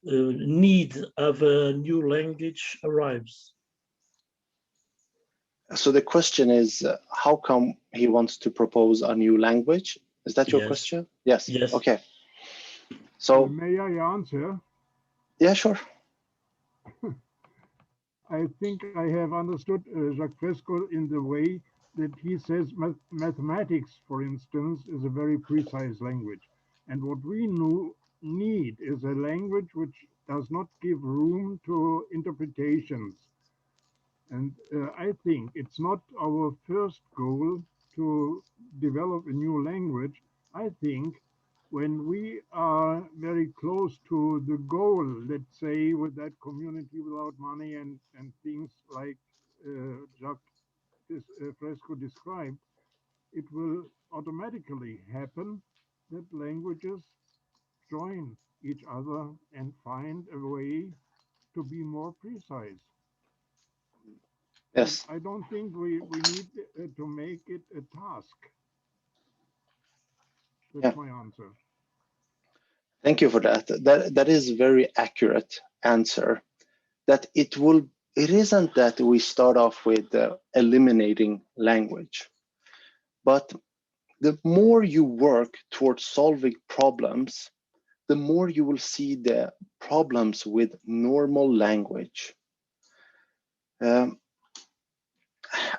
need of a new language arrives. So the question is, how come he wants to propose a new language? Is that your question? Yes. Yes. Okay. So may I answer? Yeah, sure. I think I have understood Jacque Fresco in the way that he says mathematics, for instance, is a very precise language. And what we need is a language which does not give room to interpretations. And I think it's not our first goal to develop a new language. I think when we are very close to the goal, let's say with that community without money and things like Jacque Fresco described, it will automatically happen that languages join each other and find a way to be more precise. Yes. I don't think we need to make it a task. That's my answer. Thank you for that. That is a very accurate answer. That it isn't that we start off with eliminating language, but the more you work towards solving problems, the more you will see the problems with normal language.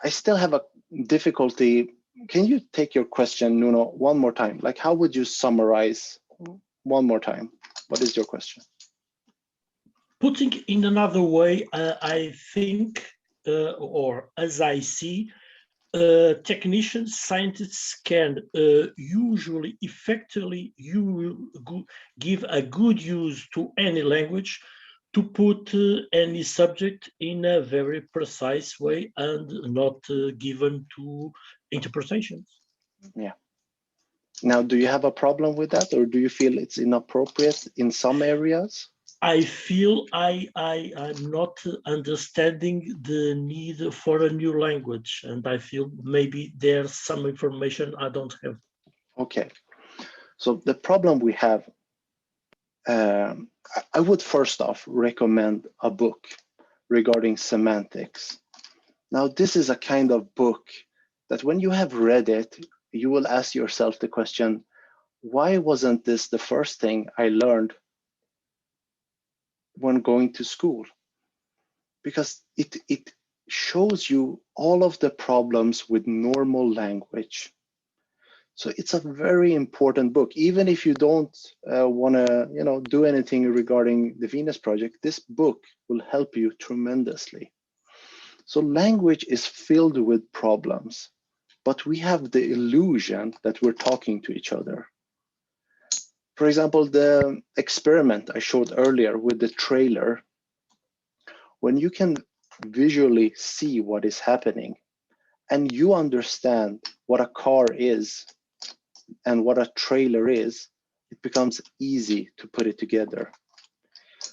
I still have a difficulty. Can you take your question, Nuno, one more time? Like, how would you summarize one more time? What is your question? Putting in another way, I think, or as I see, technicians, scientists can usually effectively give a good use to any language to put any subject in a very precise way and not given to interpretations. Yeah. Now, do you have a problem with that, or do you feel it's inappropriate in some areas? I feel I'm not understanding the need for a new language, and I feel maybe there's some information I don't have. Okay, so the problem we have, I would first off recommend a book regarding semantics. Now, this is a kind of book that when you have read it, you will ask yourself the question, why wasn't this the first thing I learned when going to school? Because it shows you all of the problems with normal language. So it's a very important book. Even if you don't want to, do anything regarding the Venus Project, this book will help you tremendously. So language is filled with problems, but we have the illusion that we're talking to each other. For example, the experiment I showed earlier with the trailer, when you can visually see what is happening and you understand what a car is and what a trailer is, it becomes easy to put it together.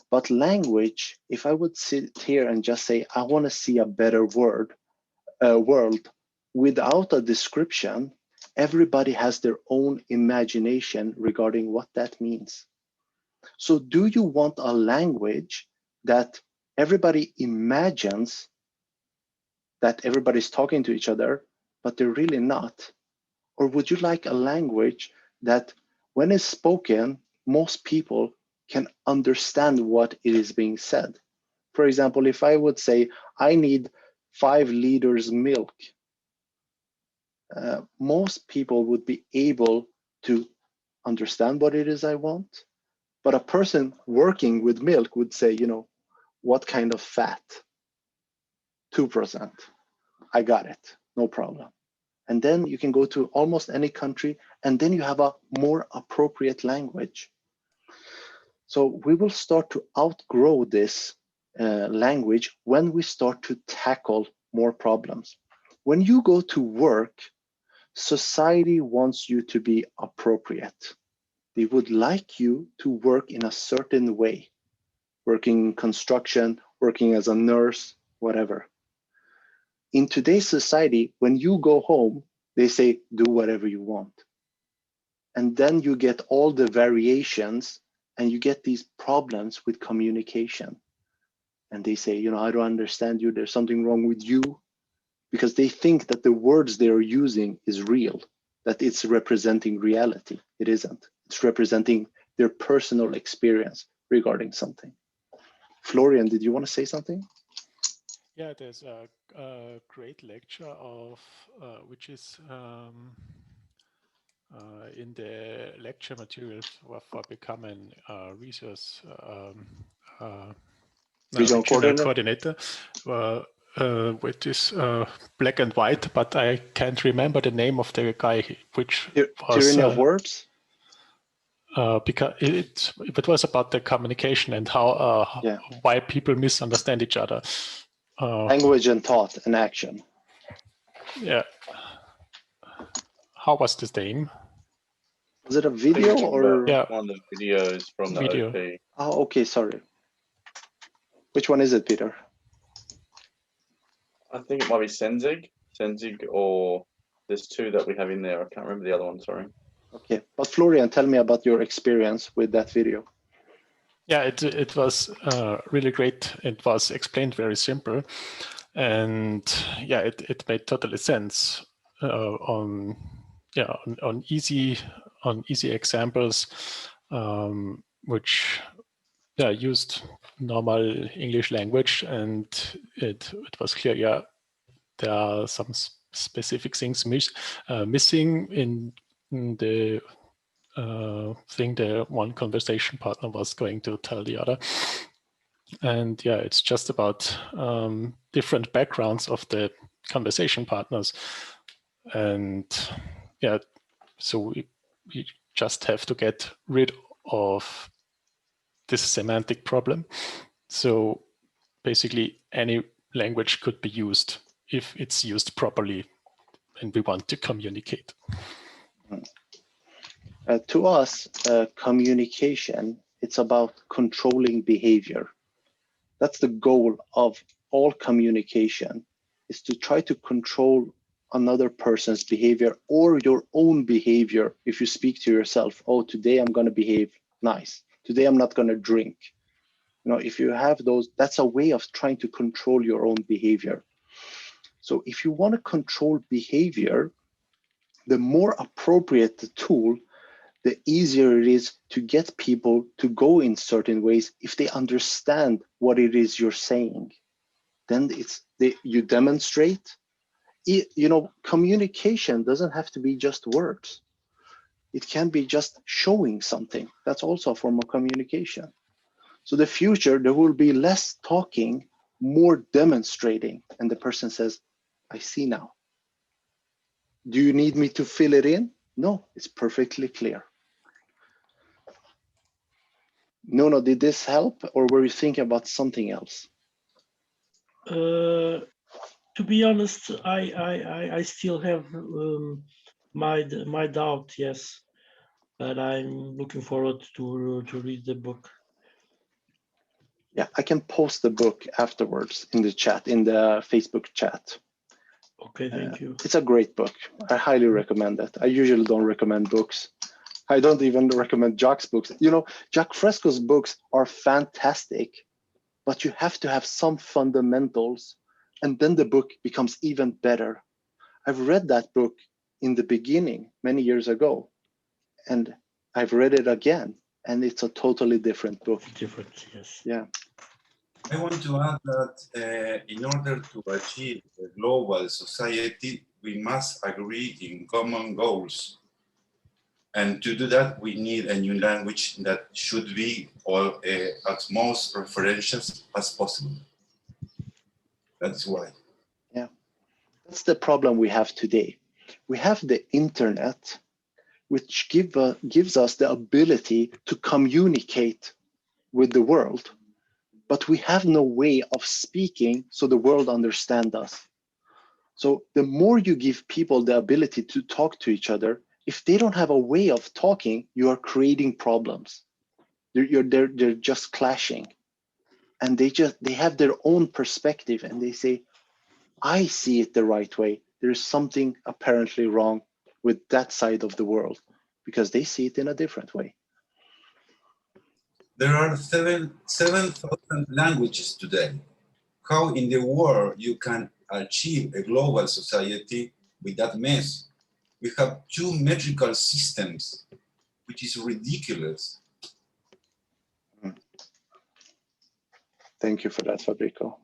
But language, if I would sit here and just say, I want to see a better world without a description, everybody has their own imagination regarding what that means. So do you want a language that everybody imagines that everybody's talking to each other, but they're really not? Or would you like a language that when it's spoken, most people can understand what it is being said? For example, if I would say, I need 5 liters milk, most people would be able to understand what it is I want. But a person working with milk would say, what kind of fat? 2%. I got it, no problem. And then you can go to almost any country, and then you have a more appropriate language. So we will start to outgrow this language when we start to tackle more problems. When you go to work, society wants you to be appropriate. They would like you to work in a certain way, working in construction, working as a nurse, whatever. In today's society, when you go home, they say, do whatever you want. And then you get all the variations and you get these problems with communication. And they say, you know, I don't understand you. There's something wrong with you. Because they think that the words they are using is real, that it's representing reality. It isn't. It's representing their personal experience regarding something. Florian, did you want to say something? Yeah, there's a great lecture of which is in the lecture materials for becoming resource regional coordinator. Which is black and white, but I can't remember the name of the guy, which was Tyranny of Words. Because it was about the communication and how why people misunderstand each other. Language and thought and action. Yeah. How was this name? Was it a video or? Yeah, one of the videos from the video. OP. Oh, okay, sorry. Which one is it, Peter? I think it might be Senzig, or there's two that we have in there. I can't remember the other one, sorry. Okay, but Florian, tell me about your experience with that video. Yeah, it was really great. It was explained very simple, and yeah, it made totally sense on easy examples, which used normal English language, and it was clear. Yeah, there are some specific things missing in the thing the one conversation partner was going to tell the other. And yeah, it's just about different backgrounds of the conversation partners. And yeah, so we just have to get rid of this semantic problem. So basically any language could be used if it's used properly and we want to communicate. To us, communication, it's about controlling behavior. That's the goal of all communication, is to try to control another person's behavior or your own behavior. If you speak to yourself, oh, today I'm going to behave nice. Today I'm not going to drink. You know, if you have those, that's a way of trying to control your own behavior. So if you want to control behavior, the more appropriate the tool, the easier it is to get people to go in certain ways if they understand what it is you're saying. Then you demonstrate. You know, communication doesn't have to be just words. It can be just showing something. That's also a form of communication. So the future, there will be less talking, more demonstrating. And the person says, I see now. Do you need me to fill it in? No, it's perfectly clear. No, did this help, or were you thinking about something else? To be honest, I still have my doubt, yes, but I'm looking forward to read the book. Yeah, I can post the book afterwards in the chat, in the Facebook chat. Okay, thank you. It's a great book. I highly recommend it. I usually don't recommend books. I don't even recommend Jacque's books. You know, Jacque Fresco's books are fantastic, but you have to have some fundamentals, and then the book becomes even better. I've read that book in the beginning many years ago, and I've read it again, and it's a totally different book. Different, yes. Yeah. I want to add that in order to achieve a global society, we must agree in common goals. And to do that, we need a new language that should be at most referential as possible. That's why. Yeah, that's the problem we have today. We have the internet, which gives us the ability to communicate with the world, but we have no way of speaking so the world understands us. So the more you give people the ability to talk to each other, if they don't have a way of talking, you are creating problems. They're just clashing, and they have their own perspective, and they say, I see it the right way. There's something apparently wrong with that side of the world because they see it in a different way. There are 7,000 languages today. How in the world you can achieve a global society with that mess? We have 2 metrical systems, which is ridiculous. Thank you for that, Fabrico.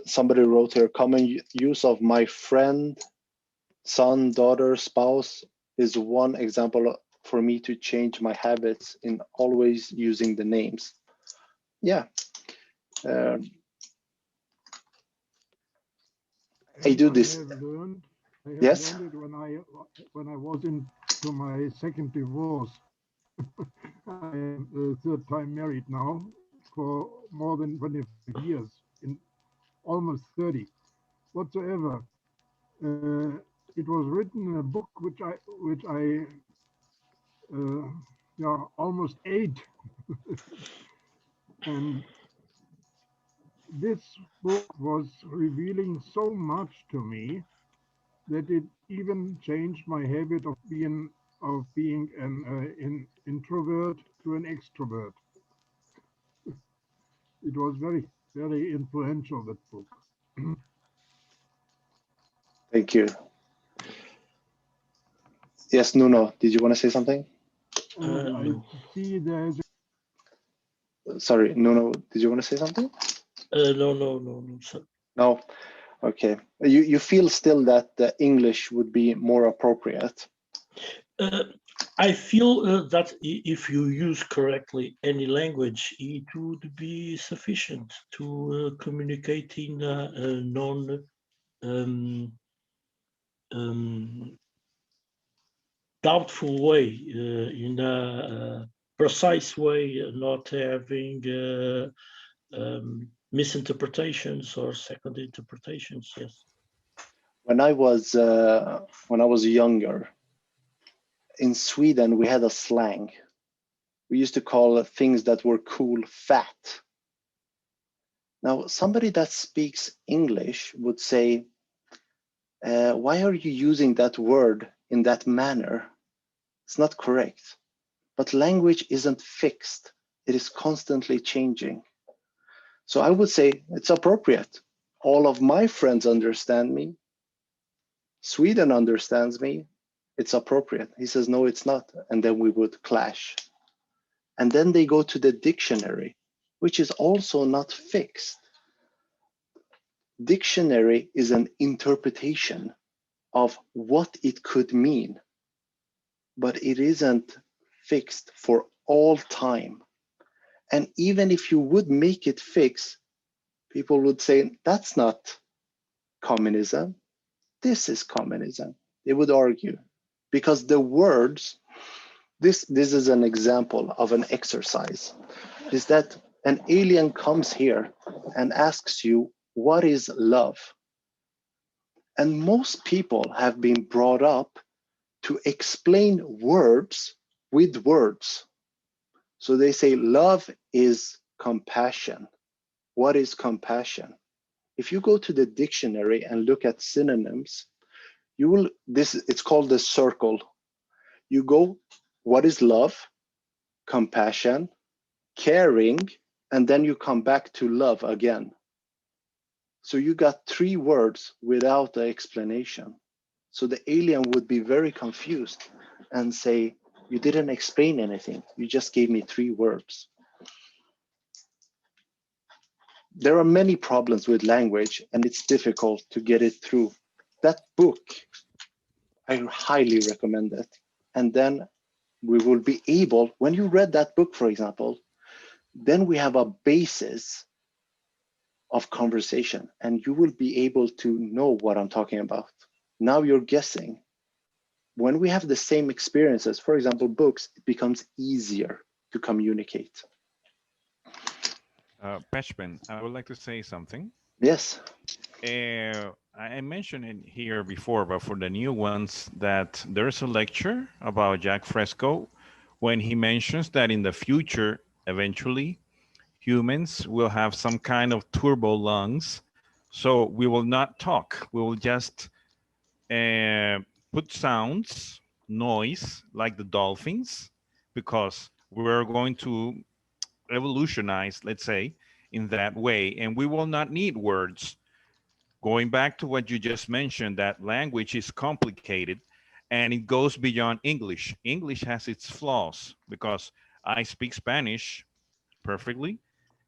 Somebody wrote here, common use of my friend, son, daughter, spouse is one example for me to change my habits in always using the names. Yeah. I do this. I have learned Yes. it when I was into my second divorce. I am the 3rd time married now for more than 25 years, in almost 30 whatsoever. It was written in a book which I almost ate. And this book was revealing so much to me that it even changed my habit of being an introvert to an extrovert. It was very, very influential, that book. Thank you. Yes, Nuno, did you want to say something? I see there's Sorry, Nuno, did you want to say something? No, sir. No. Okay. You feel still that the English would be more appropriate? I feel that if you use correctly any language, it would be sufficient to communicate in a non doubtful way, in a precise way, not having misinterpretations or second interpretations. Yes. When I was younger, in Sweden, we had a slang. We used to call things that were cool fat. Now, somebody that speaks English would say, why are you using that word in that manner? It's not correct. But language isn't fixed. It is constantly changing. So I would say it's appropriate. All of my friends understand me. Sweden understands me. It's appropriate. He says, no, it's not. And then we would clash. And then they go to the dictionary, which is also not fixed. Dictionary is an interpretation of what it could mean, but it isn't fixed for all time. And even if you would make it fixed, people would say, that's not communism. This is communism. They would argue because the words, this is an example of an exercise, is that an alien comes here and asks you, what is love? And most people have been brought up to explain words with words. So they say love is compassion. What is compassion? If you go to the dictionary and look at synonyms, you will, it's called the circle. You go, what is love, compassion, caring, and then you come back to love again. So you got 3 words without the explanation. So the alien would be very confused and say, you didn't explain anything. You just gave me 3 words. There are many problems with language, and it's difficult to get it through. That book, I highly recommend it. And then we will be able, when you read that book, for example, then we have a basis of conversation, and you will be able to know what I'm talking about. Now you're guessing. when we have the same experiences, for example, books, it becomes easier to communicate. Peshman, I would like to say something. Yes. I mentioned it here before, but for the new ones, that there's a lecture about Jacque Fresco when he mentions that in the future, eventually, humans will have some kind of turbo lungs. So we will not talk. We will just put sounds, noise, like the dolphins, because we're going to evolutionize, let's say, in that way. And we will not need words. Going back to what you just mentioned, that language is complicated and it goes beyond English. English has its flaws because I speak Spanish perfectly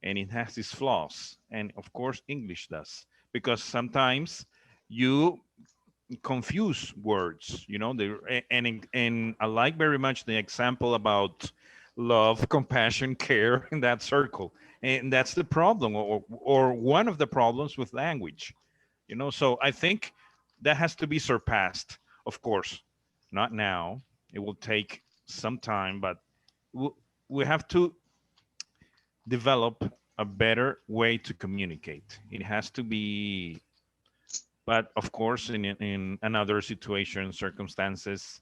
and it has its flaws. And of course, English does, because sometimes you confuse words, you know, and I like very much the example about love, compassion, care in that circle. And that's the problem, or one of the problems with language. You know, so I think that has to be surpassed. Of course, not now. It will take some time, but we have to develop a better way to communicate. It has to be, but of course, in another situation, circumstances,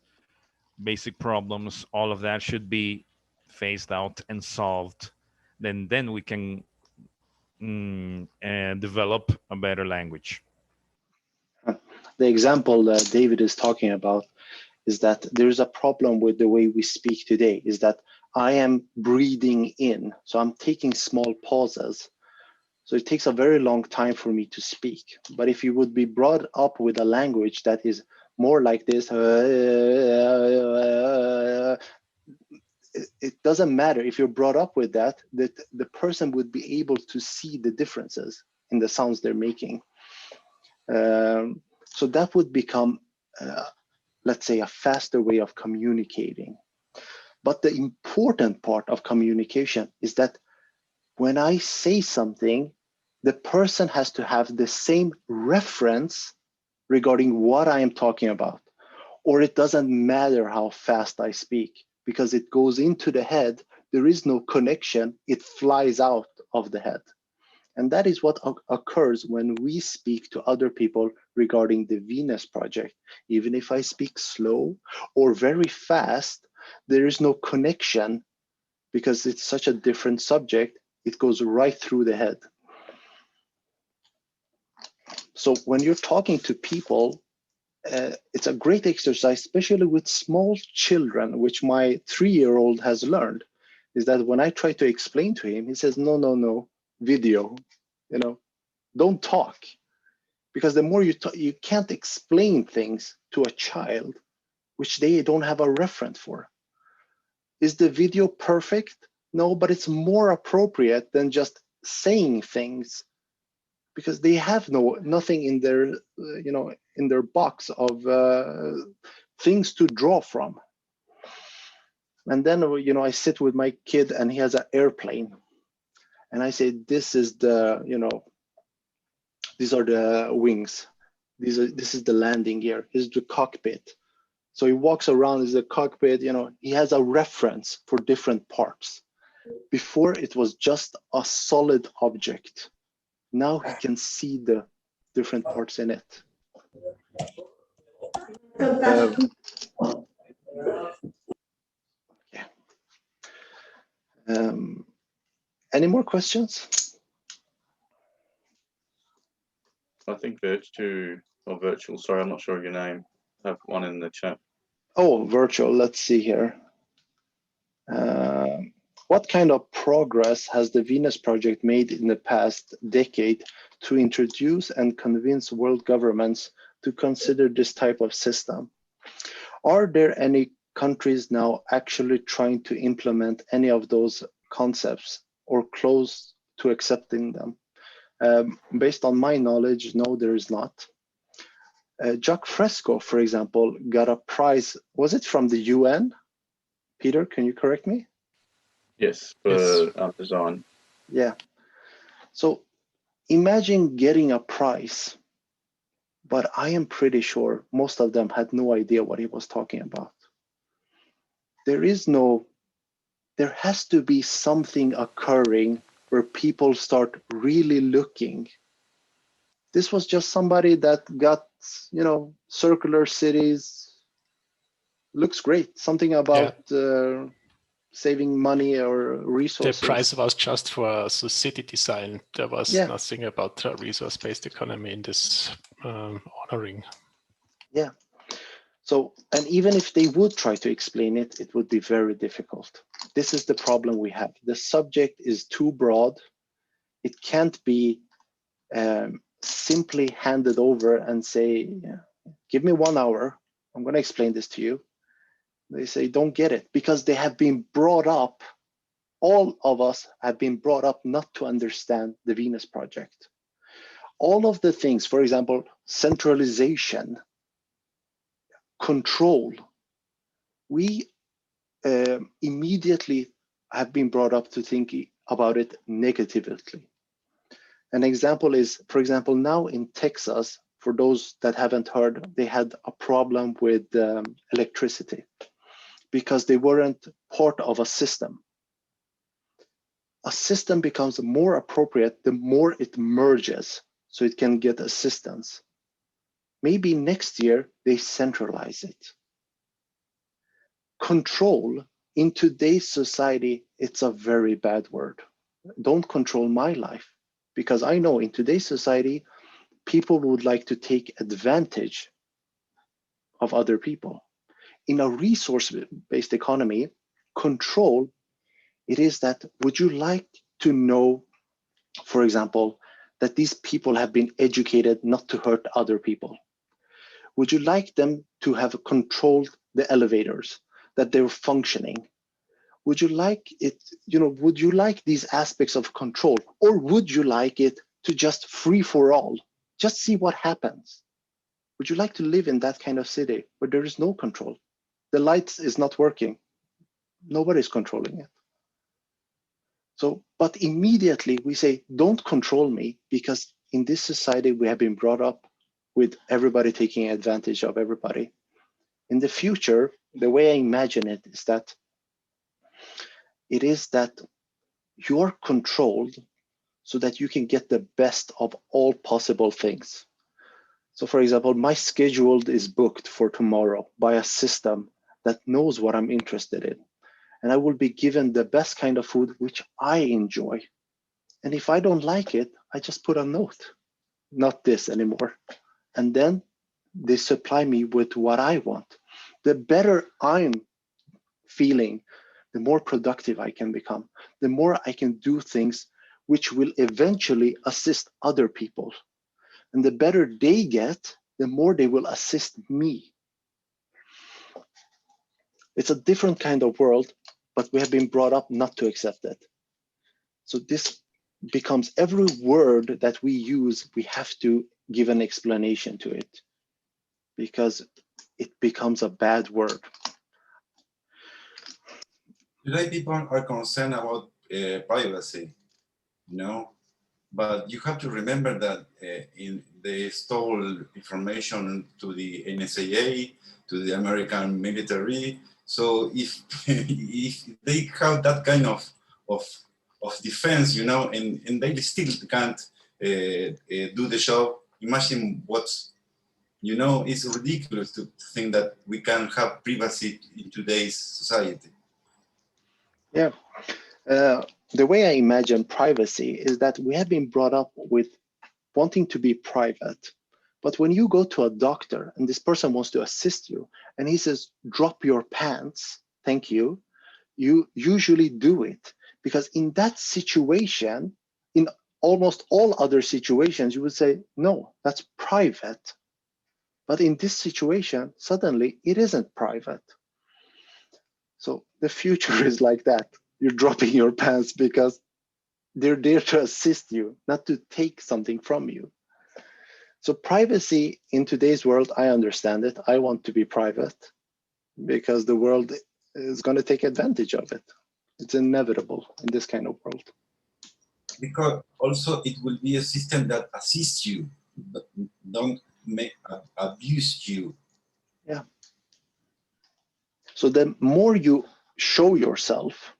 basic problems, all of that should be phased out and solved. Then we can develop a better language. The example that David is talking about is that there's a problem with the way we speak today, is that I am breathing in. So I'm taking small pauses. So it takes a very long time for me to speak. But if you would be brought up with a language that is more like this, it doesn't matter if you're brought up with that, the person would be able to see the differences in the sounds they're making. So that would become, let's say, a faster way of communicating. But the important part of communication is that when I say something, the person has to have the same reference regarding what I am talking about, or it doesn't matter how fast I speak, because it goes into the head. There is no connection. It flies out of the head. And that is what occurs when we speak to other people regarding the Venus project. Even if I speak slow or very fast, there is no connection because it's such a different subject. It goes right through the head. So when you're talking to people, it's a great exercise, especially with small children, which my 3-year-old has learned, is that when I try to explain to him, he says, no, video, don't talk. Because the more you talk, you can't explain things to a child which they don't have a reference for. Is the video perfect? No, but it's more appropriate than just saying things, because they have nothing in their, in their box of things to draw from. And then, I sit with my kid and he has an airplane, and I say, this is the, these are the wings. This is the landing gear. This is the cockpit. So he walks around as the cockpit, he has a reference for different parts. Before it was just a solid object. Now he can see the different parts in it. Any more questions? I think virtual, sorry, I'm not sure of your name. I have one in the chat. Oh, virtual, let's see here. What kind of progress has the Venus project made in the past decade to introduce and convince world governments to consider this type of system? Are there any countries now actually trying to implement any of those concepts or close to accepting them? Based on my knowledge, no, there is not. Jacque Fresco, for example, got a prize. Was it from the UN? Peter, can you correct me? Yes, for design. Yeah. So imagine getting a prize but I am pretty sure most of them had no idea what he was talking about. There has to be something occurring where people start really looking. This was just somebody that got, circular cities, looks great. Something about saving money or resources. The price was just for the city design. There was nothing about resource-based economy in this honoring. Yeah. So, and even if they would try to explain it, it would be very difficult. This is the problem we have. The subject is too broad. It can't be simply handed over and say, give me 1 hour. I'm going to explain this to you. They say, don't get it, because they have been brought up. All of us have been brought up not to understand the Venus Project. All of the things, for example, centralization, control, we immediately have been brought up to think about it negatively. An example is, for example, now in Texas, for those that haven't heard, they had a problem with electricity because they weren't part of a system. A system becomes more appropriate the more it merges, so it can get assistance. Maybe next year they centralize it. Control in today's society, it's a very bad word. Don't control my life, because I know in today's society, people would like to take advantage of other people. In a resource-based economy, control, it is that, would you like to know, for example, that these people have been educated not to hurt other people? Would you like them to have controlled the elevators, that they're functioning? Would you like it, would you like these aspects of control, or would you like it to just free for all? Just see what happens. Would you like to live in that kind of city where there is no control? The lights is not working. Nobody's controlling it. So, but immediately we say, don't control me, because in this society, we have been brought up with everybody taking advantage of everybody. In the future, the way I imagine it is that you're controlled so that you can get the best of all possible things. So for example, my schedule is booked for tomorrow by a system that knows what I'm interested in. And I will be given the best kind of food, which I enjoy. And if I don't like it, I just put a note, not this anymore. And then they supply me with what I want. The better I'm feeling, the more productive I can become, the more I can do things which will eventually assist other people. And the better they get, the more they will assist me. It's a different kind of world, but we have been brought up not to accept it. So this becomes, every word that we use, we have to give an explanation to it, because it becomes a bad word. Today people are concerned about privacy, but you have to remember that they stole information to the NSA, to the American military. So if if they have that kind of defense, and they still can't do the job, imagine what's, it's ridiculous to think that we can have privacy in today's society. Yeah. The way I imagine privacy is that we have been brought up with wanting to be private. But when you go to a doctor and this person wants to assist you and he says, drop your pants, thank you, you usually do it. Because in that situation, in almost all other situations, you would say, no, that's private. But in this situation, suddenly it isn't private. So the future is like that. You're dropping your pants because they're there to assist you, not to take something from you. So privacy in today's world, I understand it. I want to be private because the world is going to take advantage of it. It's inevitable in this kind of world. Because also it will be a system that assists you, abuse you. Yeah. So the more you show yourself,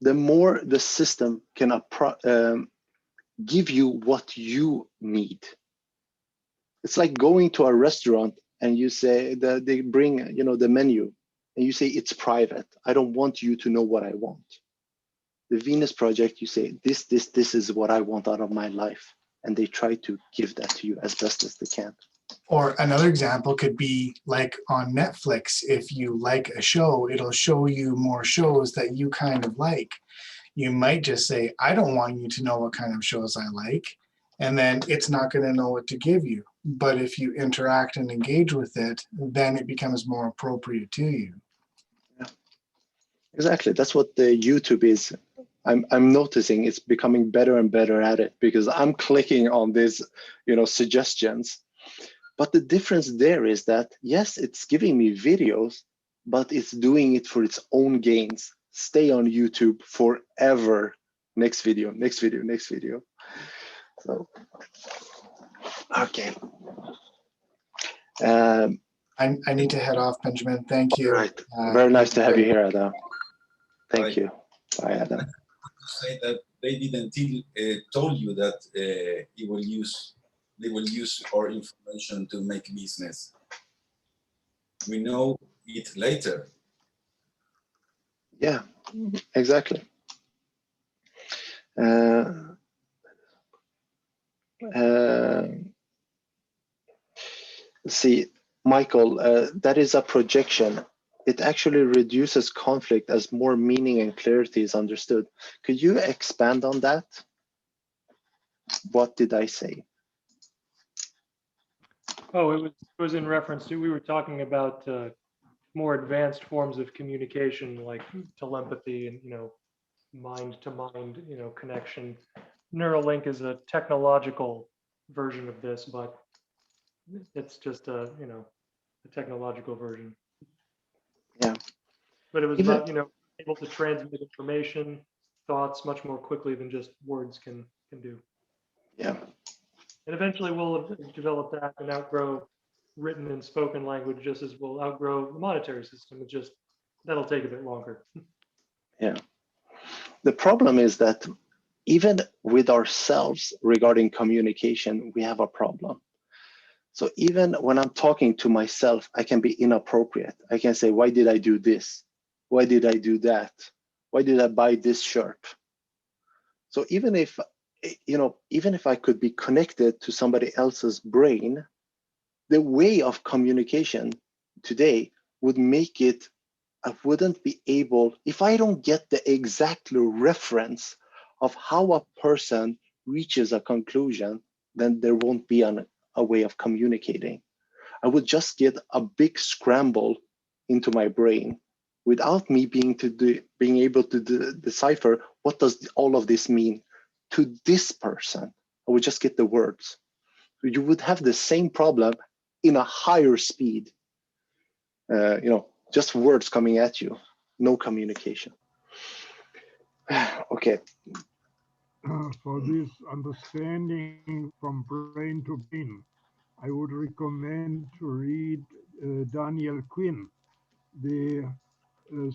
the more the system can give you what you need. It's like going to a restaurant and you say that they bring, the menu, and you say it's private. I don't want you to know what I want. The Venus Project, you say this is what I want out of my life, and they try to give that to you as best as they can. Or another example could be like on Netflix. If you like a show, it'll show you more shows that you kind of like. You might just say, I don't want you to know what kind of shows I like, and then it's not going to know what to give you. But if you interact and engage with it, then it becomes more appropriate to you. Yeah, exactly. That's what the YouTube is. I'm noticing it's becoming better and better at it, because I'm clicking on these, suggestions. But the difference there is that, yes, it's giving me videos, but it's doing it for its own gains. Stay on YouTube forever. Next video, next video, next video. So, okay. I need to head off, Benjamin. Thank you. Right. Very nice to have you here, Adam. Thank you. Bye, Adam. To say that they didn't told you that they will use our information to make business. We know it later. Yeah, exactly. See, Michael, that is a projection. It actually reduces conflict as more meaning and clarity is understood. Could you expand on that? What did I say? Oh, it was in reference to, we were talking about more advanced forms of communication, like telepathy and, mind to mind, connection. Neuralink is a technological version of this, but it's just a technological version. Yeah. But it was about, able to transmit information, thoughts much more quickly than just words can do. Yeah. And eventually we'll develop that and outgrow written and spoken language, just as we'll outgrow the monetary system. It's just, that'll take a bit longer. Yeah. The problem is that even with ourselves regarding communication, we have a problem. So even when I'm talking to myself, I can be inappropriate. I can say, why did I do this? Why did I do that? Why did I buy this shirt? So even if, even if I could be connected to somebody else's brain, the way of communication today would make it, I wouldn't be able, if I don't get the exact reference of how a person reaches a conclusion, then there won't be a way of communicating. I would just get a big scramble into my brain without me being able to decipher what does all of this mean to this person. I would just get the words. You would have the same problem in a higher speed. Just words coming at you, no communication. Okay. For this understanding from brain to brain, I would recommend to read Daniel Quinn, the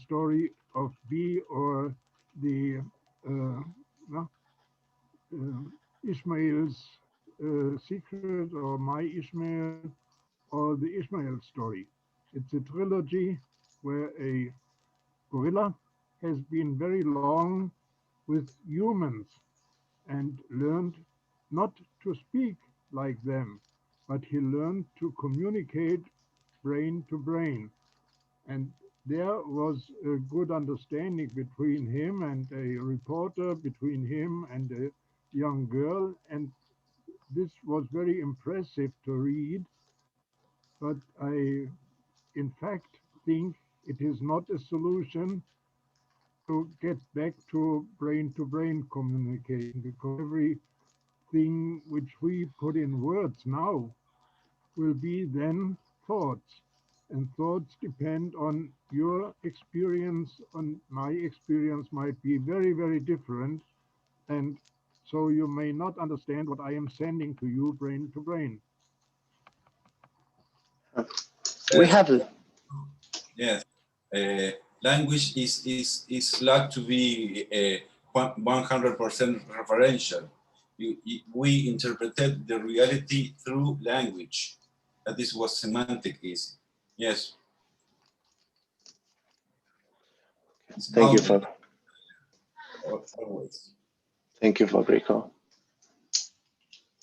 story of B, or the Ishmael's secret, or My Ishmael, or the Ishmael story. It's a trilogy where a gorilla has been very long with humans and learned not to speak like them, but he learned to communicate brain to brain. And there was a good understanding between him and a reporter, between him and a young girl, and this was very impressive to read. But I, in fact, think it is not a solution to get back to brain communication, because everything which we put in words now will be then thoughts, and thoughts depend on your experience, on my experience might be very, very different, and so you may not understand what I am sending to you brain to brain. We have it. Yes. Language is like to be 100% referential. We interpreted the reality through language. That is what semantic is. Yes. Thank you, Fab. Always. Thank you, Fabrico.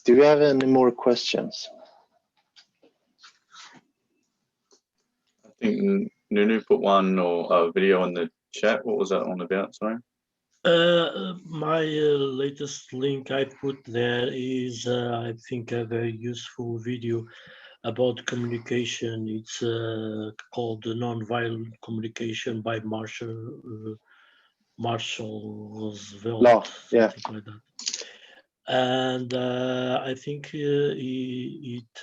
Do you have any more questions? I think Nunu put one or a video on the chat. What was that one about? Sorry. My latest link I put there is, I think, a very useful video about communication. It's called the Nonviolent Communication by Marshall Roosevelt, yeah. something like that. And I think it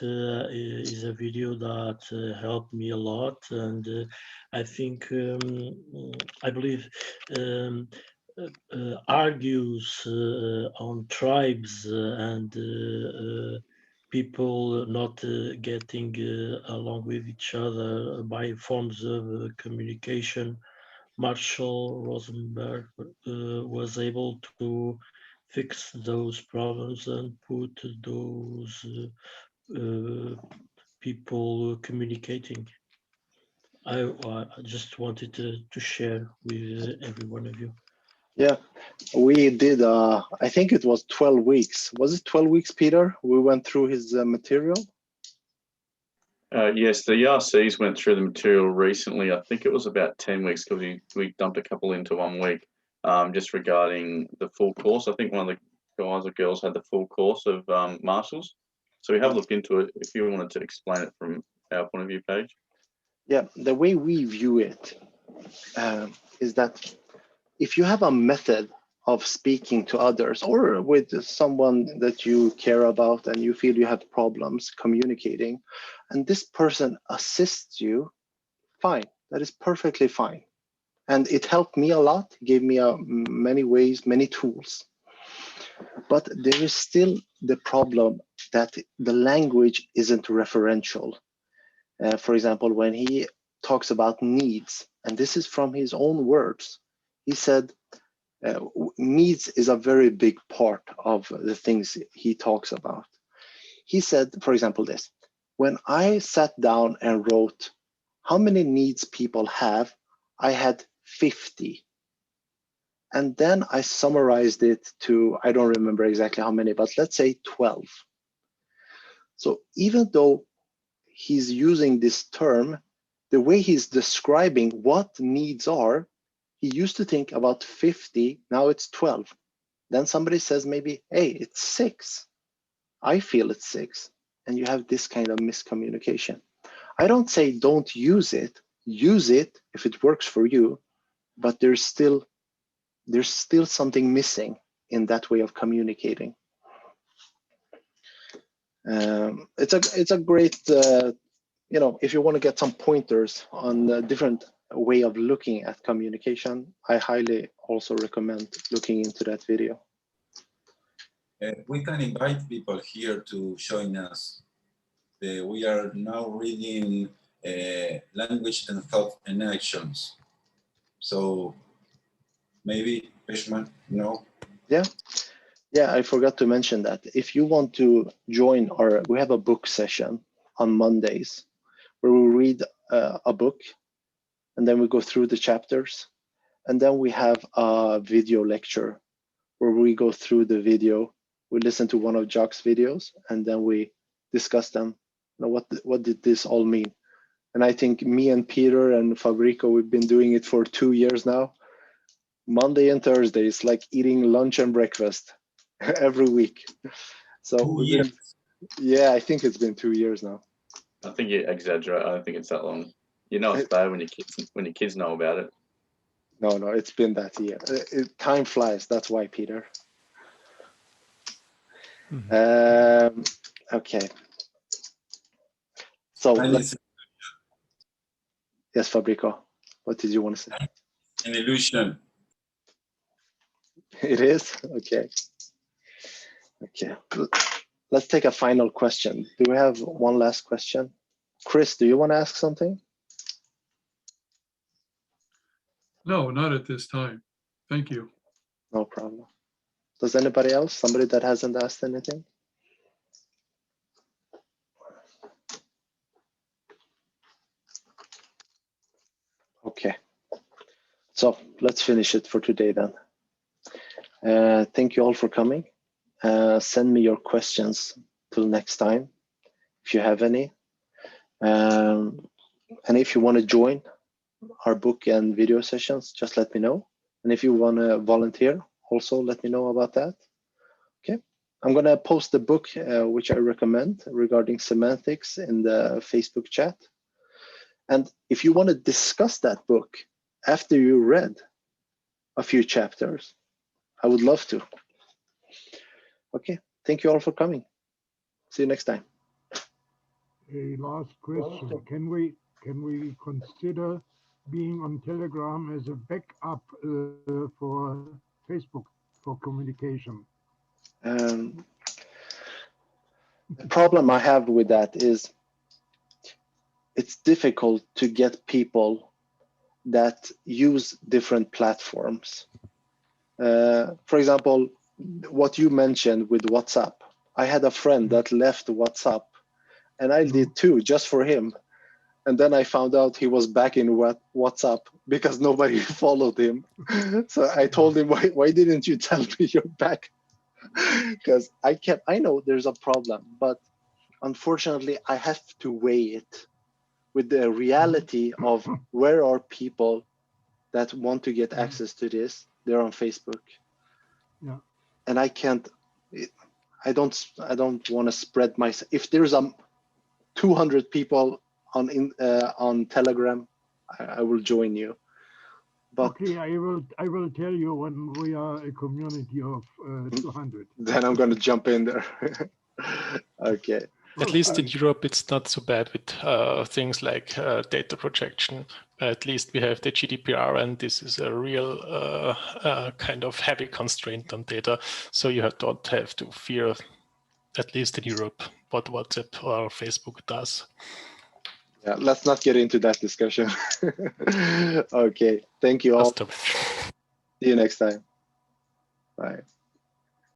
is a video that helped me a lot, and I think I believe argues on tribes and people not getting along with each other by forms of communication. Marshall Rosenberg was able to fix those problems and put those people communicating. I just wanted to share with every one of you. Yeah, we did, I think it was 12 weeks. Was it 12 weeks, Peter? We went through his material? Yes, the ERCs went through the material recently. I think it was about 10 weeks because we dumped a couple into 1 week, just regarding the full course. I think one of the guys or girls had the full course of Marshall's. So we have looked into it if you wanted to explain it from our point of view, Paige. Yeah, the way we view it is that if you have a method of speaking to others or with someone that you care about and you feel you have problems communicating, and this person assists you, fine, that is perfectly fine. And it helped me a lot, gave me many ways, many tools. But there is still the problem that the language isn't referential. For example, when he talks about needs, and this is from his own words, he said, needs is a very big part of the things he talks about. He said, for example, this, when I sat down and wrote how many needs people have, I had 50. And then I summarized it to, I don't remember exactly how many, but let's say 12. So even though he's using this term, the way he's describing what needs are, he used to think about 50, now it's 12. Then somebody says maybe, hey, it's 6. I feel it's 6. And you have this kind of miscommunication. I don't say don't use it if it works for you, but there's still something missing in that way of communicating. It's a great, if you want to get some pointers on a different way of looking at communication, I highly also recommend looking into that video. We can invite people here to join us. We are now reading Language and Thought and Actions. So maybe Fishman, no? Yeah, I forgot to mention that. If you want to join we have a book session on Mondays where we read a book and then we go through the chapters. And then we have a video lecture where we go through the video, we listen to one of Jacque's videos, and then we discuss them. What did this all mean? And I think me and Peter and Fabrico, we've been doing it for 2 years now. Monday and Thursday, it's like eating lunch and breakfast every week. So yeah, I think it's been 2 years now. I think you exaggerate. I don't think it's that long. You know it's bad when your kids know about it. No, it's been that year. Time flies. That's why, Peter. Mm-hmm. Okay. So yes, Fabrico, what did you want to say? An illusion. It is? Okay. Okay. Let's take a final question. Do we have one last question? Chris, do you want to ask something? No, not at this time. Thank you. No problem. Does anybody else? Somebody that hasn't asked anything? Okay. So let's finish it for today then. Thank you all for coming. Send me your questions till next time, if you have any. And if you want to join our book and video sessions, just let me know. And if you want to volunteer, also let me know about that. Okay. I'm going to post the book, which I recommend regarding semantics in the Facebook chat. And if you want to discuss that book after you read a few chapters, I would love to. Okay, thank you all for coming. See you next time. A last question. Can we consider being on Telegram as a backup for Facebook for communication? The problem I have with that is it's difficult to get people that use different platforms. For example, what you mentioned with WhatsApp. I had a friend that left WhatsApp, and I did too, just for him. And then I found out he was back in WhatsApp because nobody followed him. So I told him, why didn't you tell me you're back? Because I know there's a problem, but unfortunately I have to weigh it with the reality of where are people that want to get access to this. They're on Facebook. Yeah. And I can't, I don't want to spread myself. If there's 200 people on Telegram, I will join you. But okay, I will tell you when we are a community of 200. Then I'm going to jump in there. Okay. At least in Europe, it's not so bad with things like data protection. At least we have the GDPR, and this is a real kind of heavy constraint on data. So you don't have to fear, at least in Europe, what WhatsApp or Facebook does. Yeah, let's not get into that discussion. Okay, thank you all. See you next time. Bye.